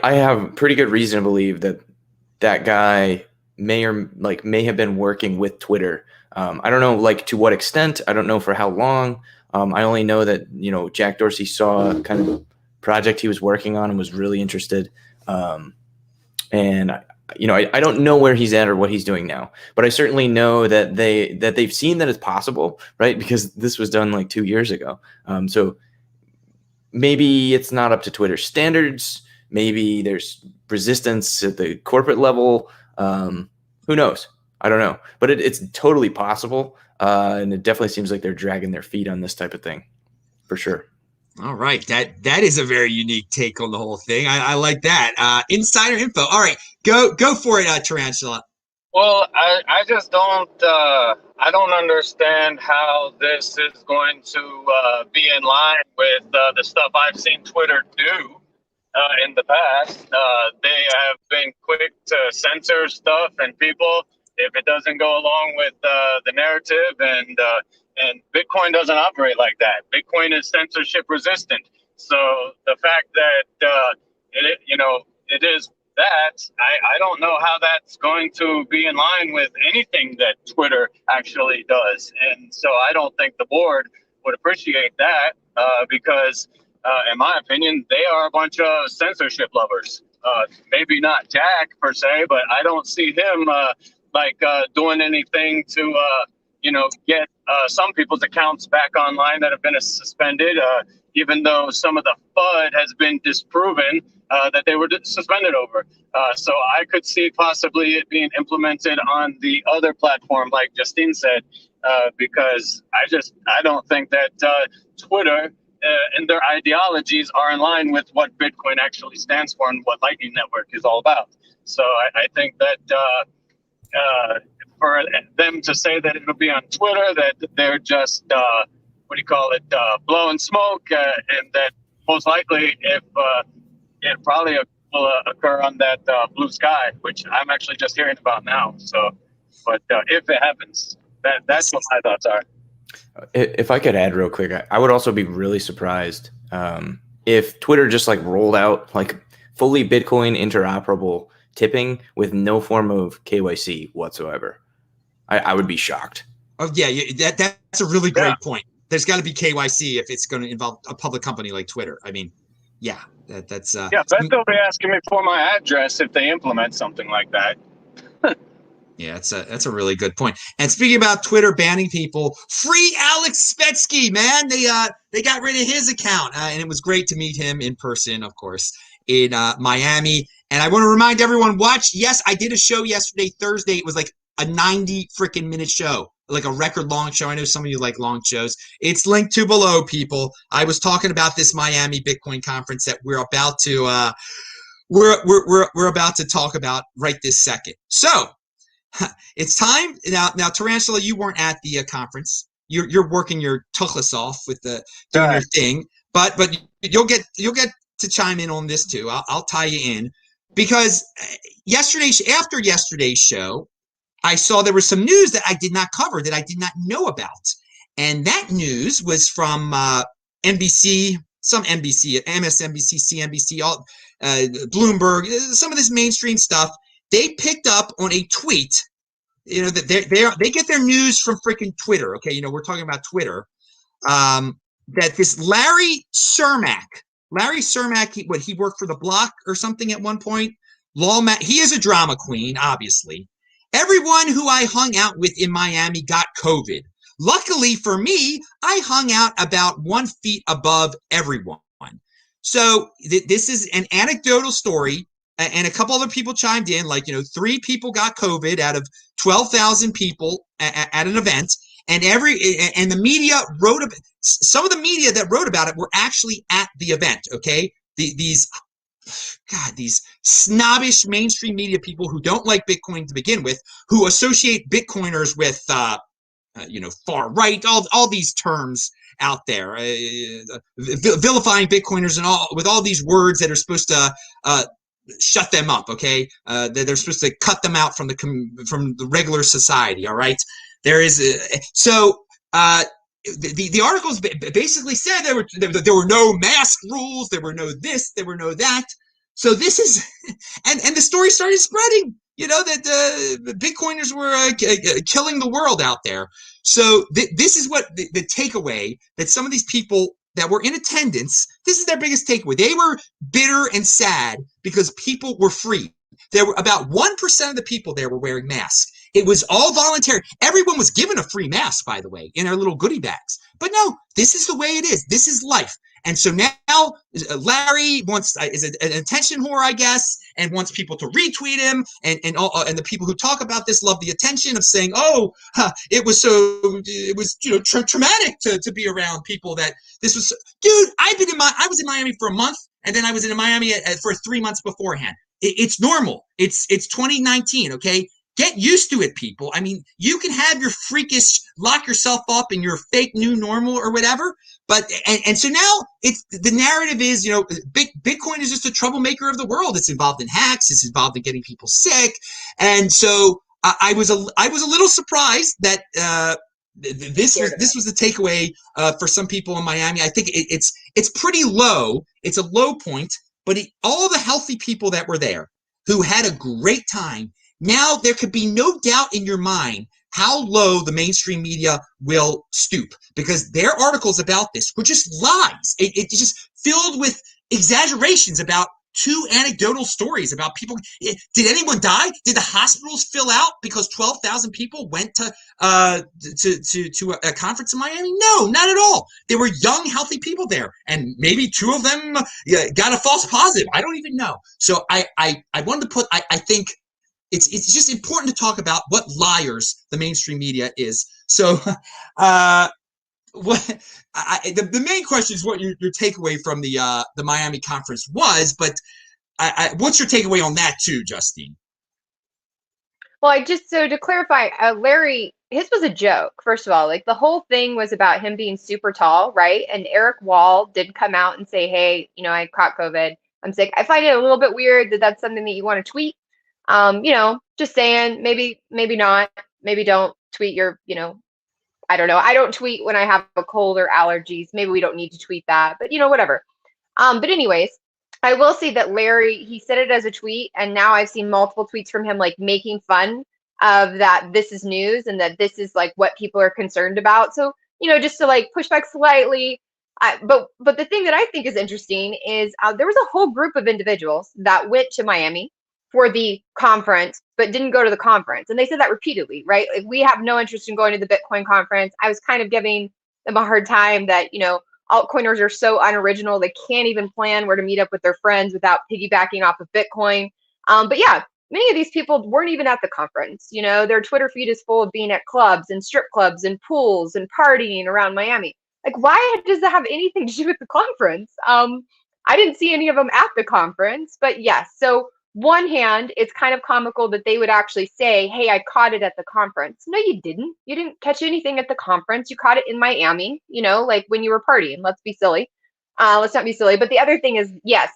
have pretty good reason to believe that guy may have been working with Twitter. I don't know to what extent. I don't know for how long. I only know that Jack Dorsey saw kind of project he was working on and was really interested. And I don't know where he's at or what he's doing now, but I certainly know that they've seen that it's possible, right? Because this was done like 2 years ago. So maybe it's not up to Twitter standards. Maybe there's resistance at the corporate level. Who knows? I don't know, but it's totally possible. And it definitely seems like they're dragging their feet on this type of thing for sure. All right. That is a very unique take on the whole thing. I like that. Insider info. All right. Go for it, Tarantula. Well, I just I don't understand how this is going to be in line with the stuff I've seen Twitter do in the past. They have been quick to censor stuff and people if it doesn't go along with the narrative, and Bitcoin doesn't operate like that. Bitcoin is censorship resistant. So the fact that it is that, I don't know how that's going to be in line with anything that Twitter actually does. And so I don't think the board would appreciate that because, in my opinion, they are a bunch of censorship lovers. Maybe not Jack per se, but I don't see him doing anything to, get some people's accounts back online that have been suspended, even though some of the FUD has been disproven that they were suspended over. So I could see possibly it being implemented on the other platform, like Justine said, because I don't think that Twitter and their ideologies are in line with what Bitcoin actually stands for and what Lightning Network is all about. So I think that for them to say that it'll be on Twitter, that they're just, blowing smoke, and that most likely if it probably will occur on that blue sky, which I'm actually just hearing about now. So, but if it happens, that's what my thoughts are. If I could add real quick, I would also be really surprised if Twitter just rolled out fully Bitcoin interoperable tipping with no form of KYC whatsoever. I would be shocked. Oh yeah, that's a really great point. There's got to be KYC if it's going to involve a public company like Twitter. I mean, yeah, that's bet they'll be asking me for my address if they implement something like that. Yeah, that's a really good point. And speaking about Twitter banning people, free Alex Spetsky, man. They got rid of his account, and it was great to meet him in person, of course, in Miami. And I want to remind everyone, yes, I did a show yesterday, Thursday. It was like a 90 freaking minute show, like a record long show. I know some of you like long shows. It's linked to below, people. I was talking about this Miami Bitcoin conference that we're about to we're about to talk about right this second. So it's time now. Tarantula, you weren't at the conference. You're working your tuchus off with doing your thing, but you'll get to chime in on this too. I'll tie you in because after yesterday's show, I saw there was some news that I did not cover, that I did not know about. And that news was from NBC, some NBC, MSNBC, CNBC, all Bloomberg, some of this mainstream stuff. They picked up on a tweet, that they get their news from freaking Twitter. Okay, we're talking about Twitter. That this Larry Cermak, he worked for The Block or something at one point. He is a drama queen, obviously. Everyone who I hung out with in Miami got COVID. Luckily for me, I hung out about 1 feet above everyone. So this is an anecdotal story, and a couple other people chimed in, 3 people got COVID out of 12,000 people at an event, and the media wrote about, some of the media that wrote about it were actually at the event. Okay, these snobbish mainstream media people who don't like Bitcoin to begin with, who associate Bitcoiners with, far right, all these terms out there, vilifying Bitcoiners and with all these words that are supposed to shut them up. Okay, they're supposed to cut them out from the regular society. All right, there is so the articles basically said there were no mask rules, there were no this, there were no that. So this is, and the story started spreading, that Bitcoiners were killing the world out there. So this is what the takeaway, that some of these people that were in attendance, this is their biggest takeaway. They were bitter and sad because people were free. There were about 1% of the people there were wearing masks. It was all voluntary. Everyone was given a free mask, by the way, in their little goodie bags. But no, this is the way it is. This is life. And so now Larry is an attention whore, I guess, and wants people to retweet him. And the people who talk about this love the attention of saying, "Oh, it was traumatic to be around people that this was." Dude, I was in Miami for a month, and then I was in Miami for 3 months beforehand. It's normal. It's 2019. Okay. Get used to it, people. I mean, you can have your freakish, lock yourself up in your fake new normal or whatever. But, and so now the narrative is, Bitcoin is just a troublemaker of the world. It's involved in hacks. It's involved in getting people sick. And so I was a little surprised that, this was the takeaway for some people in Miami. I think it's pretty low. It's a low point, but all the healthy people that were there who had a great time, now there could be no doubt in your mind how low the mainstream media will stoop, because their articles about this were just lies. It's just filled with exaggerations about 2 anecdotal stories about people. Did anyone die? Did the hospitals fill out because 12,000 people went to a conference in Miami? No, not at all. There were young, healthy people there, and maybe 2 of them got a false positive. I don't even know. So I wanted to put. I think it's just important to talk about what liars the mainstream media is. So the main question is what your takeaway from the Miami conference was, but what's your takeaway on that too, Justine? Well, so to clarify, Larry, his was a joke, first of all. Like, the whole thing was about him being super tall, right? And Eric Wall did come out and say, hey, I caught COVID. I'm sick. I find it a little bit weird that that's something that you want to tweet. Just saying, maybe not, maybe don't tweet your, I don't know. I don't tweet when I have a cold or allergies. Maybe we don't need to tweet that, but whatever. But anyways, I will say that Larry, he said it as a tweet, and now I've seen multiple tweets from him, like, making fun of that this is news and that this is like what people are concerned about. So, just to like push back slightly. But the thing that I think is interesting is there was a whole group of individuals that went to Miami for the conference, but didn't go to the conference. And they said that repeatedly, right? Like, we have no interest in going to the Bitcoin conference. I was kind of giving them a hard time that, altcoiners are so unoriginal. They can't even plan where to meet up with their friends without piggybacking off of Bitcoin. But yeah, many of these people weren't even at the conference. Their Twitter feed is full of being at clubs and strip clubs and pools and partying around Miami. Like, why does that have anything to do with the conference? I didn't see any of them at the conference, but yes. So one hand, it's kind of comical that they would actually say, hey, I caught it at the conference. No, you didn't. You didn't catch anything at the conference. You caught it in Miami, like when you were partying. Let's be silly. Let's not be silly. But the other thing is, yes,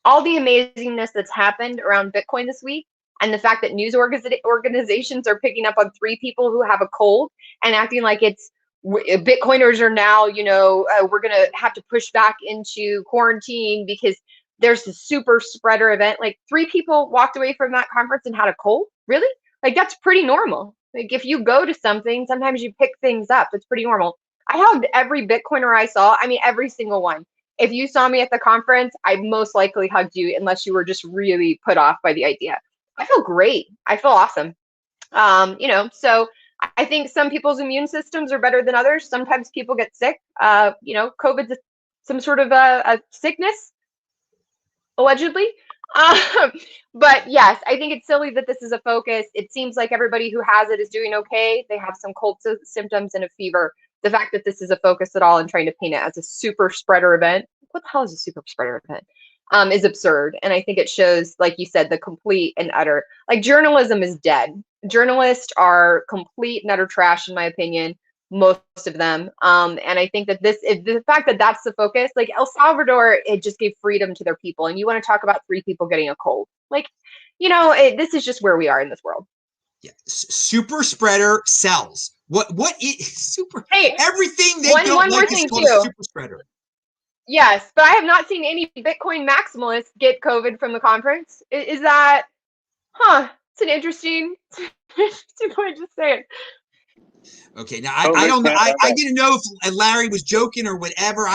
all the amazingness that's happened around Bitcoin this week, and the fact that news organizations are picking up on 3 people who have a cold and acting like it's Bitcoiners are now, we're going to have to push back into quarantine because there's a super spreader event. Like, 3 people walked away from that conference and had a cold. Really? Like, that's pretty normal. Like, if you go to something, sometimes you pick things up. It's pretty normal. I hugged every Bitcoiner I saw. I mean, every single one. If you saw me at the conference, I most likely hugged you unless you were just really put off by the idea. I feel great. I feel awesome. So I think some people's immune systems are better than others. Sometimes people get sick. COVID's some sort of a sickness, allegedly. But yes, I think it's silly that this is a focus. It seems like everybody who has it is doing okay. They have some cold symptoms and a fever. The fact that this is a focus at all and trying to paint it as a super spreader event, what the hell is a super spreader event, is absurd. And I think it shows, like you said, the complete and utter, like, journalism is dead. Journalists are complete and utter trash, in my opinion, most of them. And I think that the fact that that's the focus, like El Salvador, it just gave freedom to their people. And you want to talk about 3 people getting a cold, like, this is just where we are in this world. Yeah. Super spreader sells. What is super? Hey, Everything they one don't more like is thing called too. a super spreader. Yes, but I have not seen any Bitcoin maximalists get COVID from the conference. Is that, it's an interesting point to say it. Okay, now I don't know. I didn't know if Larry was joking or whatever.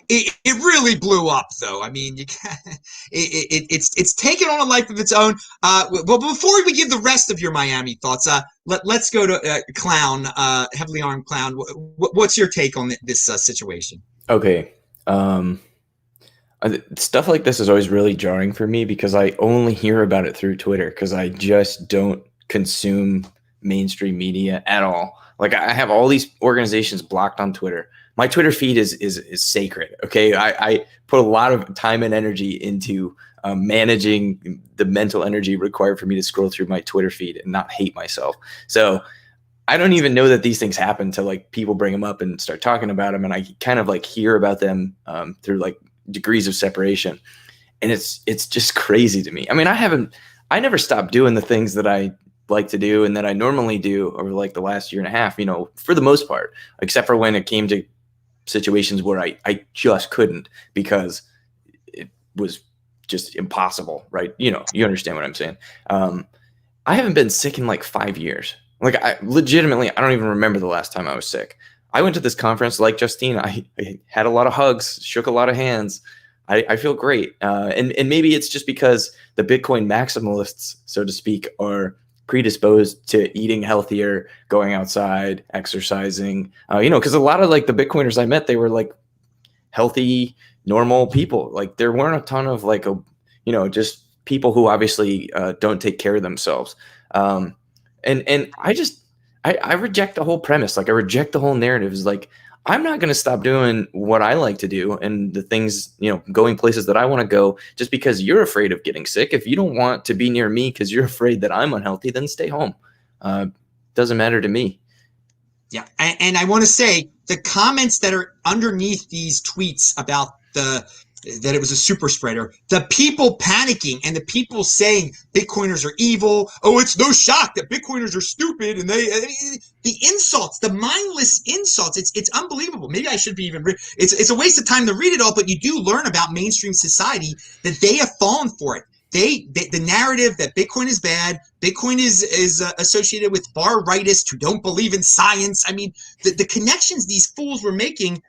It really blew up, though. I mean, it's taken on a life of its own. Well, before we give the rest of your Miami thoughts, let's go to Clown, heavily armed Clown. What's your take on this situation? Okay. Stuff like this is always really jarring for me because I only hear about it through Twitter because I just don't consume mainstream media at all. Like I have all these organizations blocked on Twitter. My Twitter feed is sacred. Okay, I put a lot of time and energy into managing the mental energy required for me to scroll through my Twitter feed and not hate myself. So I don't even know that these things happen until like people bring them up and start talking about them, and I kind of like hear about them through like degrees of separation, and it's just crazy to me. I mean, I never stopped doing the things that I like to do and that I normally do over like the last year and a half, you know, for the most part, except for when it came to situations where I just couldn't because it was just impossible, right? You know, you understand what I'm saying. I haven't been sick in like 5 years. Like I legitimately, I don't even remember the last time I was sick. I went to this conference like Justine. I had a lot of hugs, shook a lot of hands. I feel great. And maybe it's just because the Bitcoin maximalists, so to speak, are predisposed to eating healthier, going outside, exercising, you know, because a lot of like the Bitcoiners I met, they were like healthy, normal people. Like there weren't a ton of like, you know, just people who obviously don't take care of themselves. And I reject the whole premise. Like I reject the whole narrative. Is like, I'm not going to stop doing what I like to do and the things, you know, going places that I want to go just because you're afraid of getting sick. If you don't want to be near me because you're afraid that I'm unhealthy, then stay home. Doesn't matter to me. Yeah. And I want to say the comments that are underneath these tweets about that it was a super spreader, the people panicking and the people saying Bitcoiners are evil. Oh, it's no shock that Bitcoiners are stupid. And the insults, the mindless insults, it's unbelievable. Maybe I should be even, it's a waste of time to read it all, but you do learn about mainstream society that they have fallen for it. The narrative that Bitcoin is bad, Bitcoin is associated with far rightists who don't believe in science. I mean, the connections these fools were making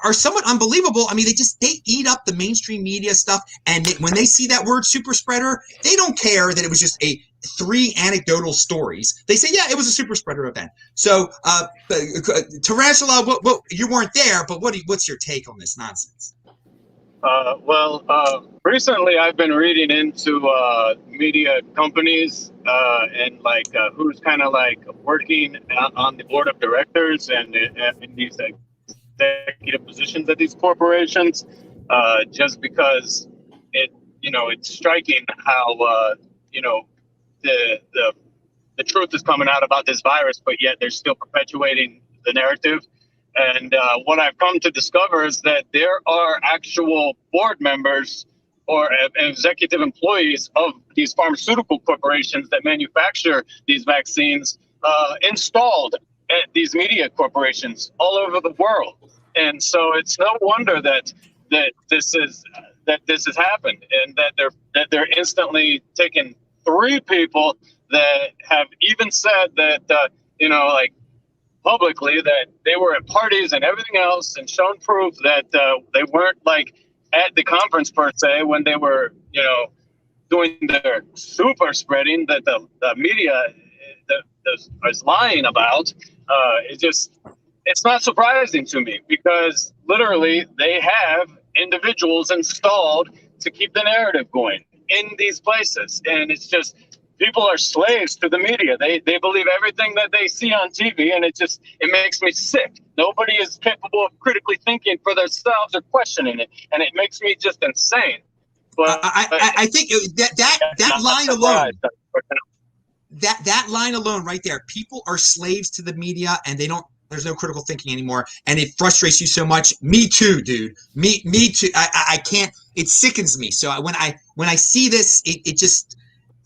are somewhat unbelievable. I mean, they eat up the mainstream media stuff, and when they see that word super spreader, they don't care that it was just 3 anecdotal stories. They say, yeah, it was a super spreader event. So, Tarantula, what you weren't there, but what's your take on this nonsense? Recently I've been reading into media companies and like who's kind of like working on the board of directors and in these executive positions at these corporations, just because it's striking how the truth is coming out about this virus, but yet they're still perpetuating the narrative. And what I've come to discover is that there are actual board members or executive employees of these pharmaceutical corporations that manufacture these vaccines installed at these media corporations all over the world. And so it's no wonder that this has happened, and that they're instantly taking 3 people that have even said that like publicly that they were at parties and everything else, and shown proof that they weren't like at the conference per se when they were doing their super spreading that the media is lying about. It's not surprising to me, because literally they have individuals installed to keep the narrative going in these places. And it's just, people are slaves to the media. They believe everything that they see on TV, and it makes me sick. Nobody is capable of critically thinking for themselves or questioning it, and it makes me just insane. But I think that line alone, that line alone right there, people are slaves to the media, and there's no critical thinking anymore, and it frustrates you so much. Me too, dude. Me too. I can't. It sickens me. So when I see this, it just,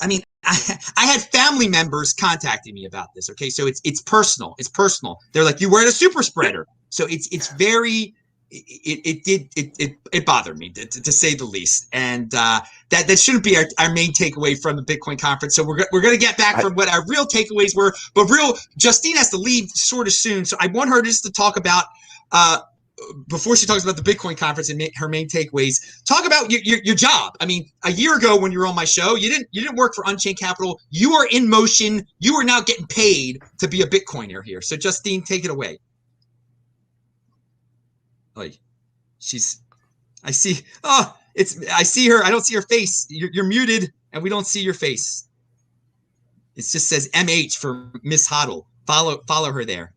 I mean, I had family members contacting me about this. Okay, so it's personal. It's personal. They're like, "You wearing a super spreader?" So it's very. It bothered me to say the least, and that shouldn't be our main takeaway from the Bitcoin conference. So we're going to get back from what our real takeaways were, but Justine has to leave sort of soon, so I want her just to talk about before she talks about the Bitcoin conference and her main takeaways. Talk about your job. I mean, a year ago when you were on my show, you didn't work for Unchained Capital. You are in motion. You are now getting paid to be a Bitcoiner here. So Justine, take it away. Like, I see her. I don't see her face. You're muted and we don't see your face. It just says MH for Miss Hoddle. Follow her there.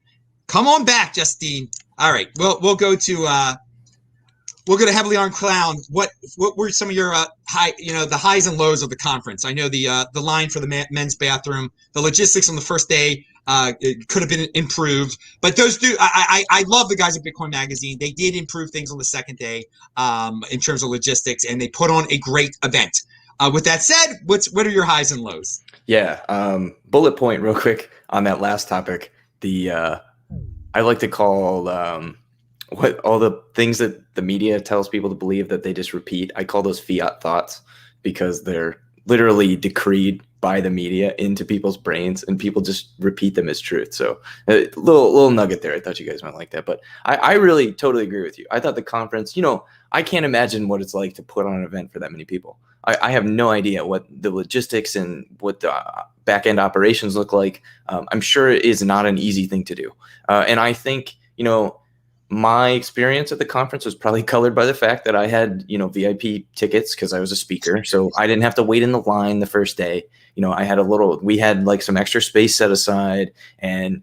Come on back, Justine. All right. Well, we'll go to Heavily Armed Clown. What were some of your the highs and lows of the conference? I know the line for the men's bathroom, the logistics on the first day, it could have been improved, but those do. I love the guys at Bitcoin Magazine. They did improve things on the second day in terms of logistics, and they put on a great event. With that said, what are your highs and lows? Yeah, bullet point real quick on that last topic. I like to call what all the things that the media tells people to believe that they just repeat. I call those fiat thoughts because they're literally decreed by the media into people's brains and people just repeat them as truth. So a little nugget there. I thought you guys might like that, but I really totally agree with you. I thought the conference, I can't imagine what it's like to put on an event for that many people. I have no idea what the logistics and what the back end operations look like. I'm sure it is not an easy thing to do. And I think, my experience at the conference was probably colored by the fact that I had, VIP tickets because I was a speaker. So I didn't have to wait in the line the first day. We had like some extra space set aside and,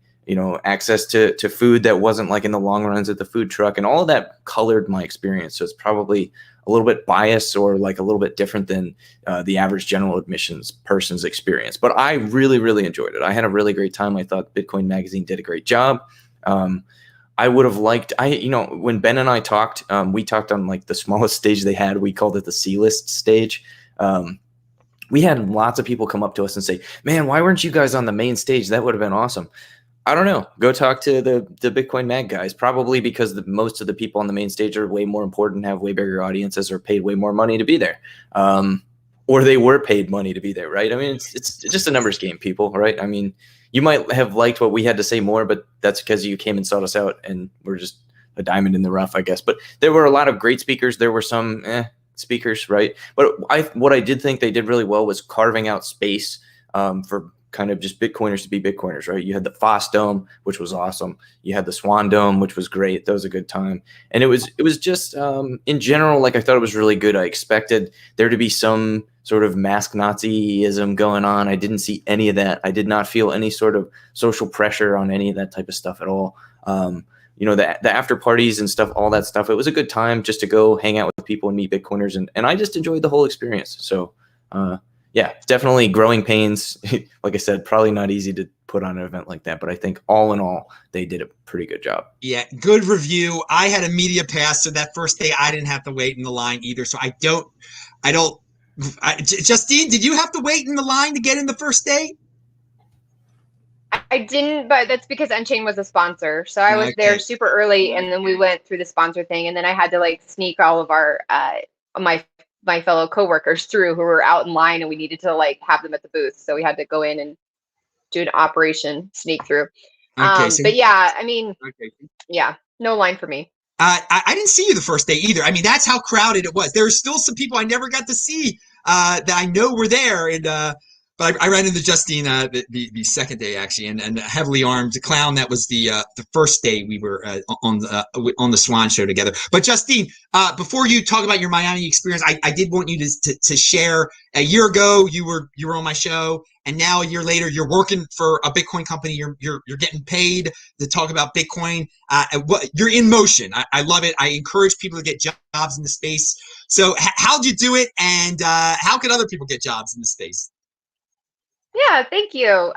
access to food that wasn't like in the long runs at the food truck, and all of that colored my experience. So it's probably a little bit biased or like a little bit different than the average general admissions person's experience. But I really, really enjoyed it. I had a really great time. I thought Bitcoin Magazine did a great job. I would have liked, when Ben and I talked, we talked on like the smallest stage they had. We called it the C-list stage. We had lots of people come up to us and say, "Man, why weren't you guys on the main stage? That would have been awesome." I don't know. Go talk to the Bitcoin Mag guys, probably because most of the people on the main stage are way more important, have way bigger audiences, or paid way more money to be there. Or they were paid money to be there, right? I mean, it's just a numbers game, people, right? I mean, you might have liked what we had to say more, but that's because you came and sought us out and we're just a diamond in the rough, I guess. But there were a lot of great speakers. There were some speakers, right? But what I did think they did really well was carving out space for kind of just Bitcoiners to be Bitcoiners, right? You had the FOSS Dome, which was awesome. You had the Swan Dome, which was great. That was a good time. And it was just, in general, like I thought it was really good. I expected there to be some sort of mask Nazism going on. I didn't see any of that. I did not feel any sort of social pressure on any of that type of stuff at all. The after parties and stuff, all that stuff. It was a good time just to go hang out with people and meet Bitcoiners. And I just enjoyed the whole experience. So, yeah, definitely growing pains. Like I said, probably not easy to put on an event like that, but I think all in all, they did a pretty good job. Yeah, good review. I had a media pass, so that first day I didn't have to wait in the line either. So Justine, did you have to wait in the line to get in the first day? I didn't, but that's because Unchained was a sponsor. So I was there super early, and then we went through the sponsor thing, and then I had to like sneak all of our my fellow coworkers through who were out in line, and we needed to like have them at the booth. So we had to go in and do an operation sneak through. But yeah, I mean, yeah, no line for me. I didn't see you the first day either. I mean, that's how crowded it was. There were still some people I never got to see that I know were there. And but I ran into Justine the second day actually, and Heavily Armed Clown. That was the first day we were on the Swan show together. But Justine, before you talk about your Miami experience, I did want you to share. A year ago, you were on my show, and now a year later, you're working for a Bitcoin company. You're getting paid to talk about Bitcoin. You're in motion. I love it. I encourage people to get jobs in the space. So how'd you do it, and how could other people get jobs in the space? Yeah, thank you.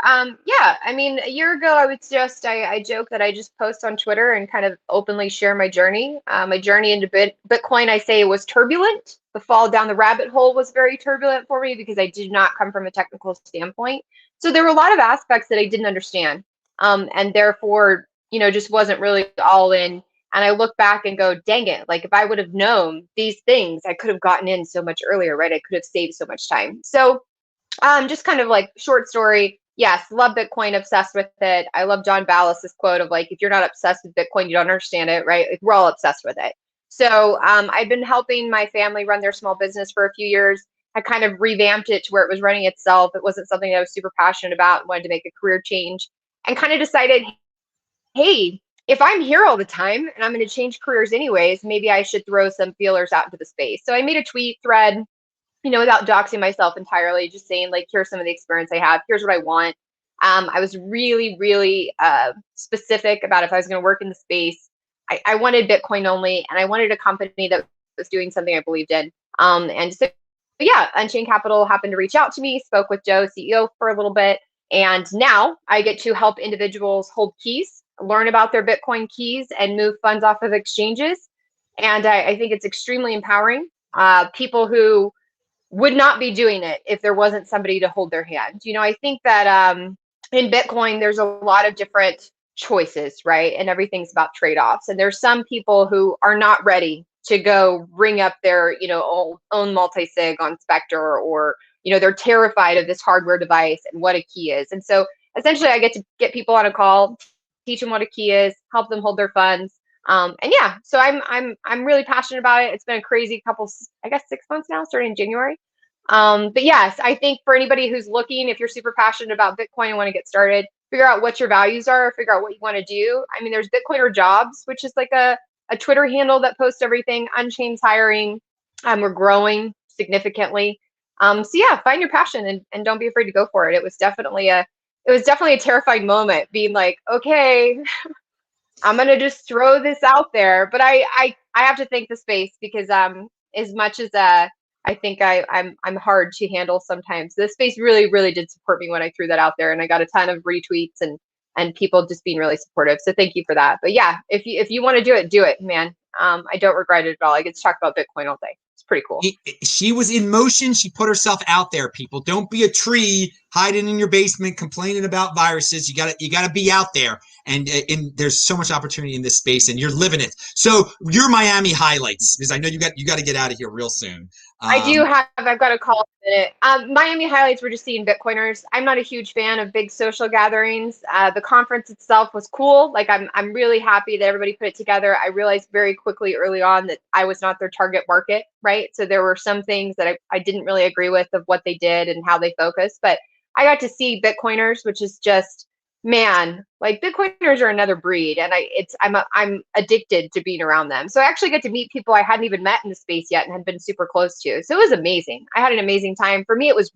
Yeah, I mean, a year ago, I joke that I just post on Twitter and kind of openly share my journey. My journey into Bitcoin, I say, was turbulent. The fall down the rabbit hole was very turbulent for me because I did not come from a technical standpoint. So there were a lot of aspects that I didn't understand, and therefore, just wasn't really all in. And I look back and go, dang it, like if I would have known these things, I could have gotten in so much earlier, right? I could have saved so much time. So just kind of like short story. Yes, love Bitcoin, obsessed with it. I love John Ballas's quote of like, if you're not obsessed with Bitcoin, you don't understand it, right? Like, we're all obsessed with it. So I've been helping my family run their small business for a few years. I kind of revamped it to where it was running itself. It wasn't something that I was super passionate about, wanted to make a career change, and kind of decided, hey, if I'm here all the time and I'm going to change careers anyways, maybe I should throw some feelers out into the space. So I made a tweet thread, without doxing myself entirely, just saying like, here's some of the experience I have. Here's what I want. I was really, really specific about if I was going to work in the space. I wanted Bitcoin only, and I wanted a company that was doing something I believed in. And so, yeah, Unchained Capital happened to reach out to me, spoke with Joe, CEO, for a little bit. And now I get to help individuals hold keys, learn about their Bitcoin keys, and move funds off of exchanges. And I think it's extremely empowering. People who would not be doing it if there wasn't somebody to hold their hand. I think that in Bitcoin, there's a lot of different choices, right? And everything's about trade-offs. And there's some people who are not ready to go ring up their, own multi-sig on Spectre, or, they're terrified of this hardware device and what a key is. And so essentially I get to get people on a call, teach them what a key is, help them hold their funds. And yeah, so I'm really passionate about it. It's been a crazy couple, I guess 6 months now, starting in January. But yes, I think for anybody who's looking, if you're super passionate about Bitcoin and want to get started, figure out what your values are, figure out what you want to do. I mean, there's Bitcoiner Jobs, which is like a Twitter handle that posts everything. Unchained's hiring. We're growing significantly. So yeah, find your passion and don't be afraid to go for it. It was definitely a terrifying moment, being like, okay, I'm gonna just throw this out there. But I have to thank the space, because as much as I think I'm hard to handle sometimes, the space really, really did support me when I threw that out there, and I got a ton of retweets and people just being really supportive. So thank you for that. But yeah, if you want to do it, man. I don't regret it at all. I get to talk about Bitcoin all day. It's pretty cool. She was in motion. She put herself out there, people. Don't be a tree hiding in your basement complaining about viruses. You gotta be out there. And there's so much opportunity in this space, and you're living it. So your Miami highlights, because I know you got to get out of here real soon. I've got a call in a minute. Miami highlights, we're just seeing Bitcoiners. I'm not a huge fan of big social gatherings. The conference itself was cool. Like I'm really happy that everybody put it together. I realized very quickly early on that I was not their target market, right? So there were some things that I didn't really agree with of what they did and how they focused, but I got to see Bitcoiners, which is just, man, like Bitcoiners are another breed, and I'm addicted to being around them. So I actually get to meet people I hadn't even met in the space yet and had been super close to. So it was amazing. I had an amazing time. For me, it was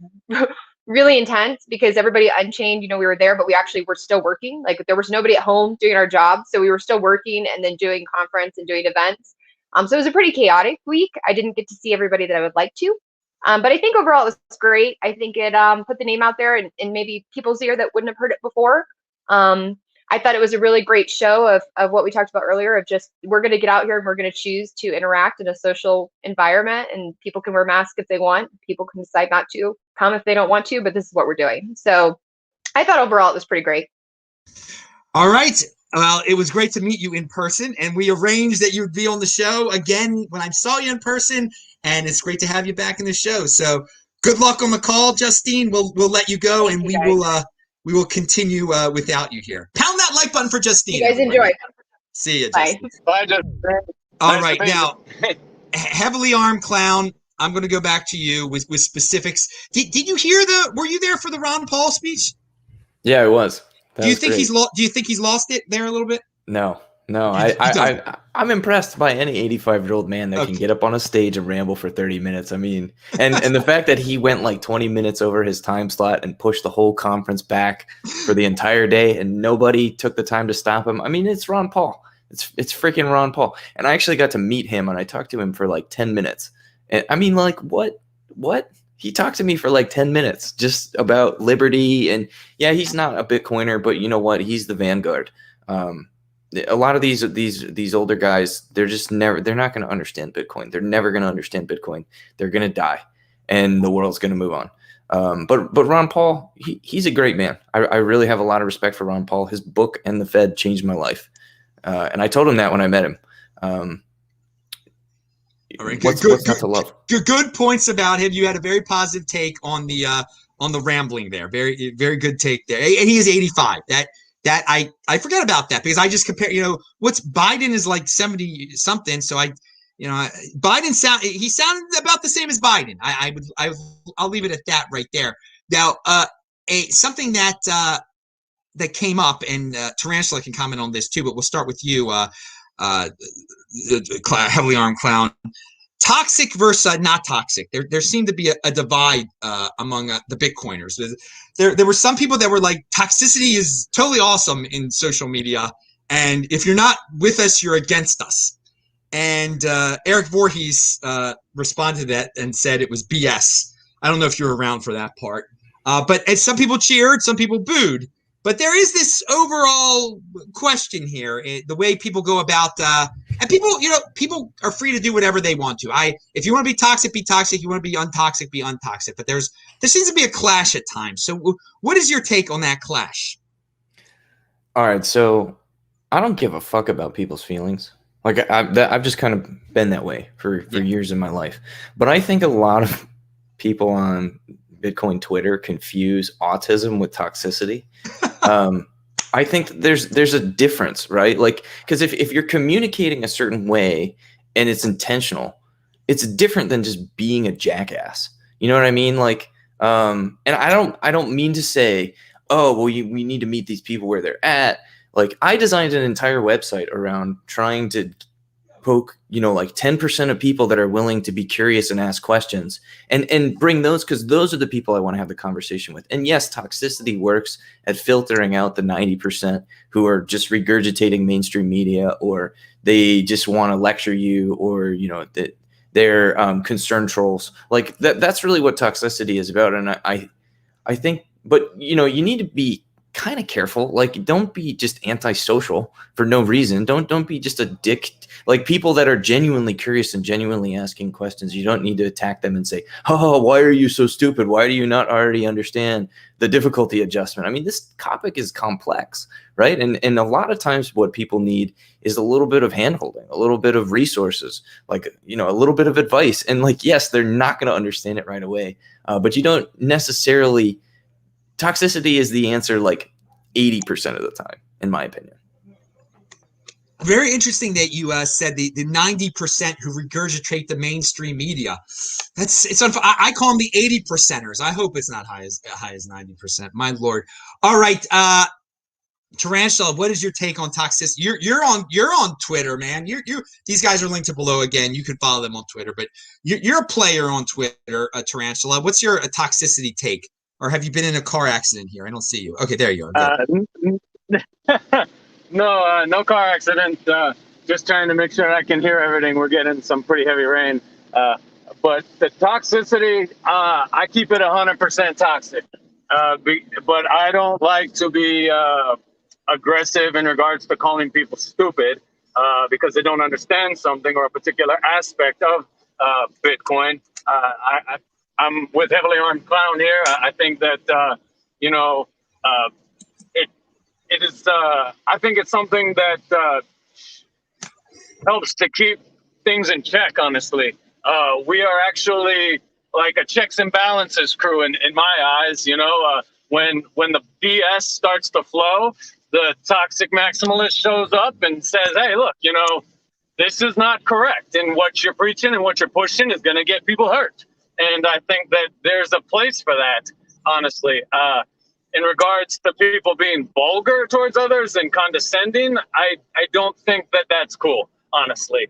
really intense because everybody Unchained, we were there, but we actually were still working. Like there was nobody at home doing our job, so we were still working and then doing conference and doing events. So it was a pretty chaotic week. I didn't get to see everybody that I would like to. But I think overall it was great. I think it put the name out there in maybe people's ear that wouldn't have heard it before. I thought it was a really great show of what we talked about earlier, of just, we're going to get out here and we're going to choose to interact in a social environment, and people can wear masks if they want. People can decide not to come if they don't want to, but this is what we're doing. So I thought overall it was pretty great. All right. Well, it was great to meet you in person, and we arranged that you'd be on the show again when I saw you in person, and it's great to have you back in the show. So good luck on the call, Justine. We'll let you go, and we will continue without you here. Pound that like button for Justine. You guys enjoy. See you, Bye. Justine. Bye, Justin. All Nice right, to meet now, Heavily Armed Clown, I'm going to go back to you with specifics. Did you hear were you there for the Ron Paul speech? Yeah, it was. Do you think he's lost it there a little bit? No. I'm impressed by any 85-year-old man that can get up on a stage and ramble for 30 minutes. I mean, and the fact that he went like 20 minutes over his time slot and pushed the whole conference back for the entire day, and nobody took the time to stop him. I mean, it's Ron Paul. It's freaking Ron Paul. And I actually got to meet him, and I talked to him for like 10 minutes. And I mean, like, what? he talked to me for like 10 minutes just about liberty. And yeah, he's not a Bitcoiner, but you know what? He's the vanguard. A lot of these older guys, they're not going to understand Bitcoin. They're never going to understand Bitcoin. They're going to die, and the world's going to move on. But Ron Paul, he's a great man. I really have a lot of respect for Ron Paul. His book and the Fed changed my life, and I told him that when I met him. All right, what's not to love? Good points about him. You had a very positive take on the rambling there. Very very good take there. And he is 85. That I forgot about that because I just compare. What's Biden is like 70 something. So Biden sounded about the same as Biden. I'll leave it at that right there. Now, something that came up, and Tarantula can comment on this too, but we'll start with you, heavily armed clown. Toxic versus not toxic. There seemed to be a divide among the Bitcoiners. There were some people that were like, toxicity is totally awesome in social media, and if you're not with us, you're against us. And Eric Voorhees responded to that and said it was BS. I don't know if you were around for that part. But some people cheered, some people booed. But there is this overall question here, the way people go about, and people are free to do whatever they want to. If you want to be toxic, be toxic. You want to be untoxic, be untoxic. But there seems to be a clash at times. So what is your take on that clash? All right, so I don't give a fuck about people's feelings. Like I've just kind of been that way for years in my life. But I think a lot of people on Bitcoin Twitter confuse autism with toxicity. I think there's a difference, right? Like, because if you're communicating a certain way and it's intentional, it's different than just being a jackass. You know what I mean? Like, and I don't mean to say, oh, well, we need to meet these people where they're at. Like, I designed an entire website around trying to poke, like 10% of people that are willing to be curious and ask questions and bring those, because those are the people I want to have the conversation with. And yes, toxicity works at filtering out the 90% who are just regurgitating mainstream media, or they just want to lecture you, or, that they're concerned trolls. Like that's really what toxicity is about. And I think, but you need to be kind of careful. Like, don't be just antisocial for no reason. Don't be just a dick. Like, people that are genuinely curious and genuinely asking questions, you don't need to attack them and say, oh, why are you so stupid? Why do you not already understand the difficulty adjustment? I mean, this topic is complex, right? And a lot of times what people need is a little bit of handholding, a little bit of resources, like, a little bit of advice. And like, yes, they're not going to understand it right away, but you don't necessarily. Toxicity is the answer like 80% of the time, in my opinion. Very interesting that you said the 90% who regurgitate the mainstream media. I call them the 80%ers. I hope it's not high as 90%. My Lord. All right, Tarantula, what is your take on toxicity? You're on Twitter, man. These guys are linked to below again. You can follow them on Twitter, but you're a player on Twitter, Tarantula. What's your toxicity take? Or have you been in a car accident here? I don't see you. Okay, there you are. No car accident. Just trying to make sure I can hear everything. We're getting some pretty heavy rain. But the toxicity, I keep it 100% toxic. But I don't like to be aggressive in regards to calling people stupid because they don't understand something or a particular aspect of Bitcoin. I'm with Heavily Armed Clown here. I think that, it is, I think it's something that helps to keep things in check, honestly. We are actually like a checks and balances crew in my eyes, when the BS starts to flow, the toxic maximalist shows up and says, hey, look, this is not correct. And what you're preaching and what you're pushing is going to get people hurt. And I think that there's a place for that, honestly. In regards to people being vulgar towards others and condescending, I don't think that that's cool, honestly,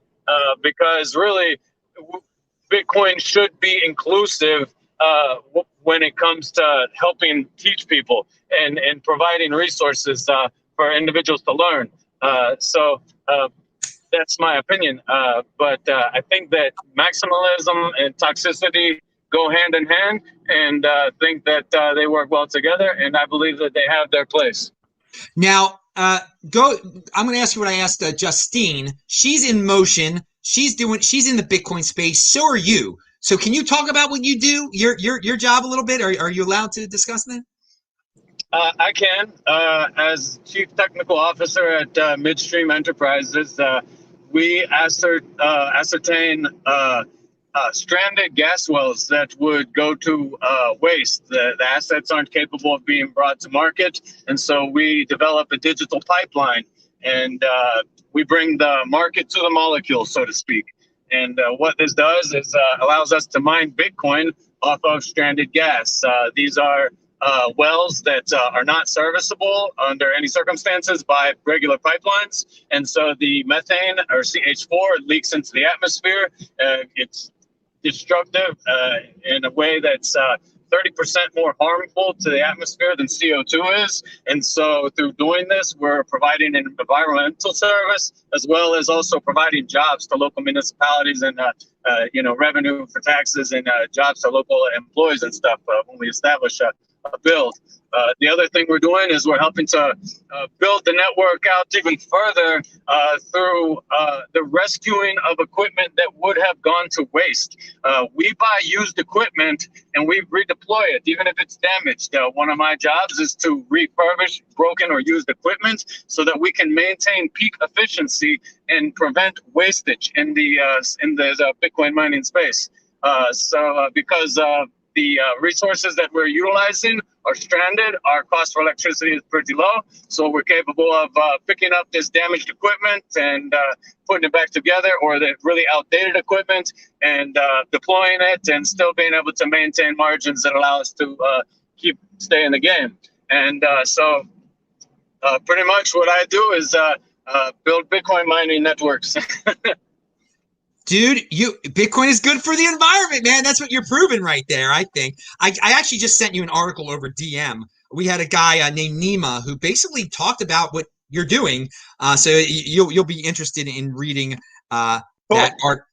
because really Bitcoin should be inclusive when it comes to helping teach people and providing resources for individuals to learn. So that's my opinion. But I think that maximalism and toxicity go hand in hand, and think that they work well together. And I believe that they have their place. Now, I'm going to ask you what I asked Justine. She's in motion. She's in the Bitcoin space. So are you. So can you talk about what you do, your job a little bit? Are you allowed to discuss that? I can. As Chief Technical Officer at Midstream Enterprises, we ascertain stranded gas wells that would go to waste. The assets aren't capable of being brought to market, and so we develop a digital pipeline, and we bring the market to the molecule, so to speak. And what this does is allows us to mine Bitcoin off of stranded gas. These are wells that are not serviceable under any circumstances by regular pipelines. And so the methane, or CH4, leaks into the atmosphere. It's destructive in a way that's 30% more harmful to the atmosphere than CO2 is. And so through doing this, we're providing an environmental service, as well as also providing jobs to local municipalities and revenue for taxes and jobs to local employees and stuff when we establish a build. The other thing we're doing is we're helping to build the network out even further through the rescuing of equipment that would have gone to waste. We buy used equipment and we redeploy it, even if it's damaged. One of my jobs is to refurbish broken or used equipment so that we can maintain peak efficiency and prevent wastage in the Bitcoin mining space. Because the resources that we're utilizing are stranded, our cost for electricity is pretty low, so we're capable of picking up this damaged equipment and putting it back together, or the really outdated equipment, and deploying it and still being able to maintain margins that allow us to stay in the game. And so pretty much what I do is build Bitcoin mining networks. Dude, Bitcoin is good for the environment, man. That's what you're proving right there, I think. I actually just sent you an article over DM. We had a guy named Nima who basically talked about what you're doing. So you'll be interested in reading that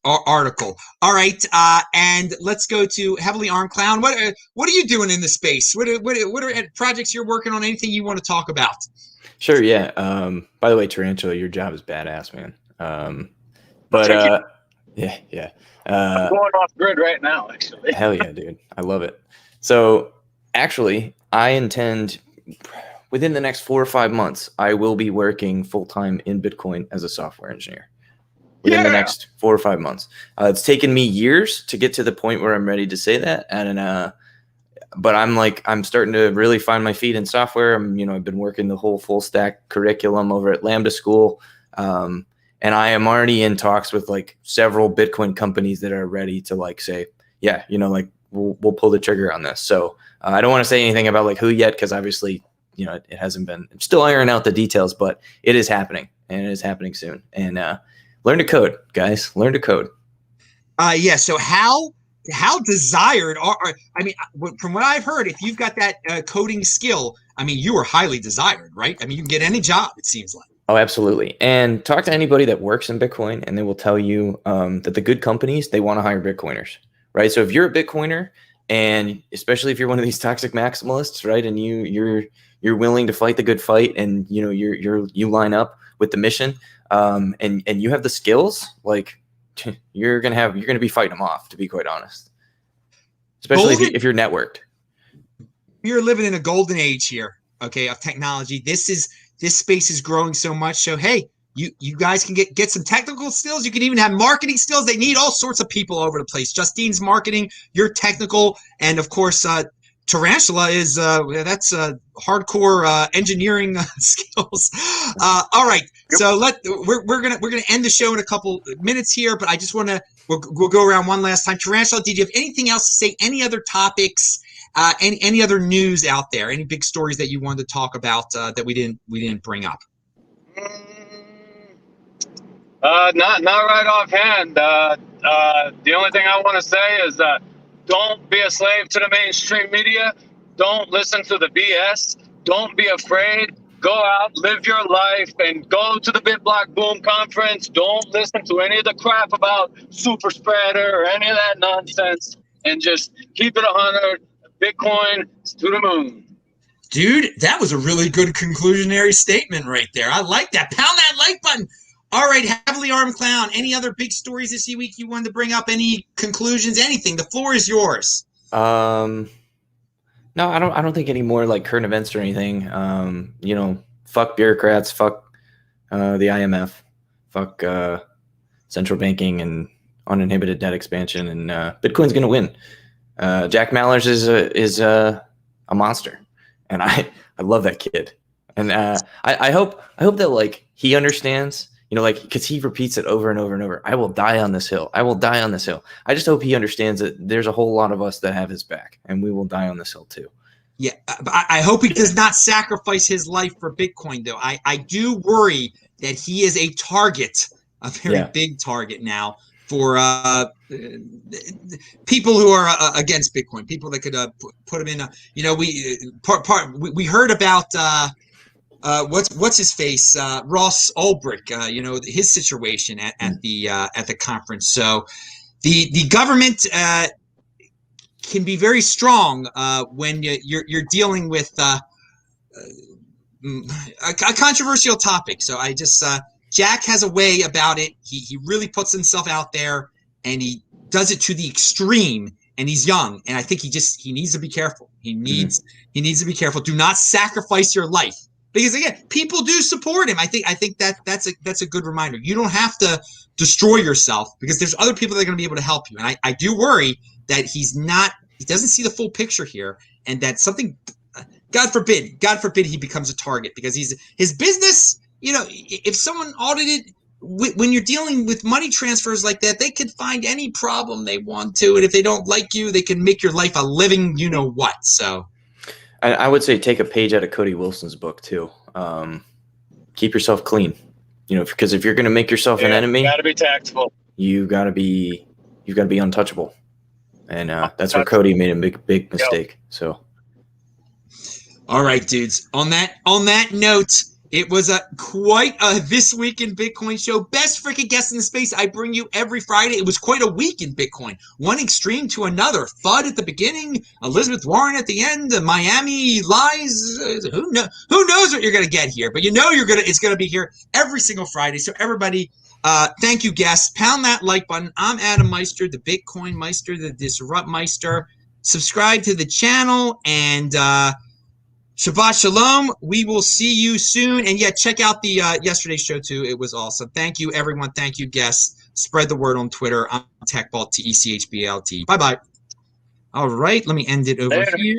article. All right, and let's go to Heavily Armed Clown. What are you doing in the space? What are projects you're working on? Anything you want to talk about? Sure, yeah. By the way, Tarantula, your job is badass, man. Yeah. I'm going off grid right now, actually. Hell yeah, dude. I love it. So actually, I intend within the next 4 or 5 months, I will be working full-time in Bitcoin as a software engineer. Within the next 4 or 5 months. It's taken me years to get to the point where I'm ready to say that. And but I'm starting to really find my feet in software. I've been working the whole full stack curriculum over at Lambda School. And I am already in talks with like several Bitcoin companies that are ready to like say, yeah, we'll pull the trigger on this. So I don't want to say anything about like who yet, because obviously, it hasn't been. I'm still ironing out the details, but it is happening, and it is happening soon. And learn to code, guys. Learn to code. Yeah. So how desired from what I've heard, if you've got that coding skill, you are highly desired, right? You can get any job, it seems like. Oh, absolutely. And talk to anybody that works in Bitcoin, and they will tell you that the good companies, they want to hire Bitcoiners, right? So if you're a Bitcoiner, and especially if you're one of these toxic maximalists, right, and you're willing to fight the good fight, and you line up with the mission, and you have the skills, like you're gonna be fighting them off, to be quite honest. Especially if you're networked. You're living in a golden age here, okay, of technology. This space is growing so much. So, hey, you guys can get some technical skills. You can even have marketing skills. They need all sorts of people all over the place. Justine's marketing, you're technical. And of course, Tarantula is that's hardcore engineering skills. All right. So we're gonna end the show in a couple minutes here, but I just want to we'll go around one last time. Tarantula, did you have anything else to say? Any other topics? Any other news out there? Any big stories that you wanted to talk about that we didn't bring up? Not right offhand. The only thing I want to say is don't be a slave to the mainstream media. Don't listen to the BS. Don't be afraid. Go out, live your life, and go to the BitBlock Boom conference. Don't listen to any of the crap about super spreader or any of that nonsense. and just keep it 100. Bitcoin to the moon. Dude, that was a really good conclusionary statement right there. I like that. Pound that like button. All right, Heavily Armed Clown, any other big stories this week you wanted to bring up? Any conclusions? Anything? The floor is yours. No, I don't think any more like current events or anything. Fuck bureaucrats, fuck the IMF, fuck central banking and uninhibited debt expansion, and Bitcoin's gonna win. Jack Mallers is a monster, and I love that kid, and I hope that like he understands, because he repeats it over and over and over. I will die on this hill. I will die on this hill. I just hope he understands that there's a whole lot of us that have his back, and we will die on this hill too. Yeah, I hope he does not sacrifice his life for Bitcoin, though. I do worry that he is a target, a very big target now for people who are against Bitcoin, people that could put him in. We heard about what's his face, Ross Ulbricht. His situation at the conference. So the government can be very strong when you're dealing with a controversial topic. So I just Jack has a way about it. He really puts himself out there, and he does it to the extreme. And he's young, and I think he needs to be careful. He needs to be careful. Do not sacrifice your life, because again, people do support him. I think that's a good reminder. You don't have to destroy yourself, because there's other people that are going to be able to help you. And I do worry that he doesn't see the full picture here, and that something, God forbid he becomes a target, because his business, if someone audited, when you're dealing with money transfers like that, they could find any problem they want to, and if they don't like you, they can make your life a living what. So I would say take a page out of Cody Wilson's book too. Keep yourself clean, because if you're going to make yourself an enemy, you got to be tactful. You've got to be untouchable, and that's where Cody made a big mistake. So, all right, dudes. On that note, it was quite a This Week in Bitcoin show. Best freaking guest in the space I bring you every Friday. It was quite a week in Bitcoin. One extreme to another. FUD at the beginning, Elizabeth Warren at the end, the Miami lies. Who knows what you're going to get here? But it's going to be here every single Friday. So everybody, thank you, guests. Pound that like button. I'm Adam Meister, the Bitcoin Meister, the Disrupt Meister. Subscribe to the channel, and Shabbat Shalom. We will see you soon. And check out the yesterday's show too. It was awesome. Thank you, everyone. Thank you, guests. Spread the word on Twitter. I'm TechBalt, TECHBALT. Bye-bye. All right. Let me end it over here.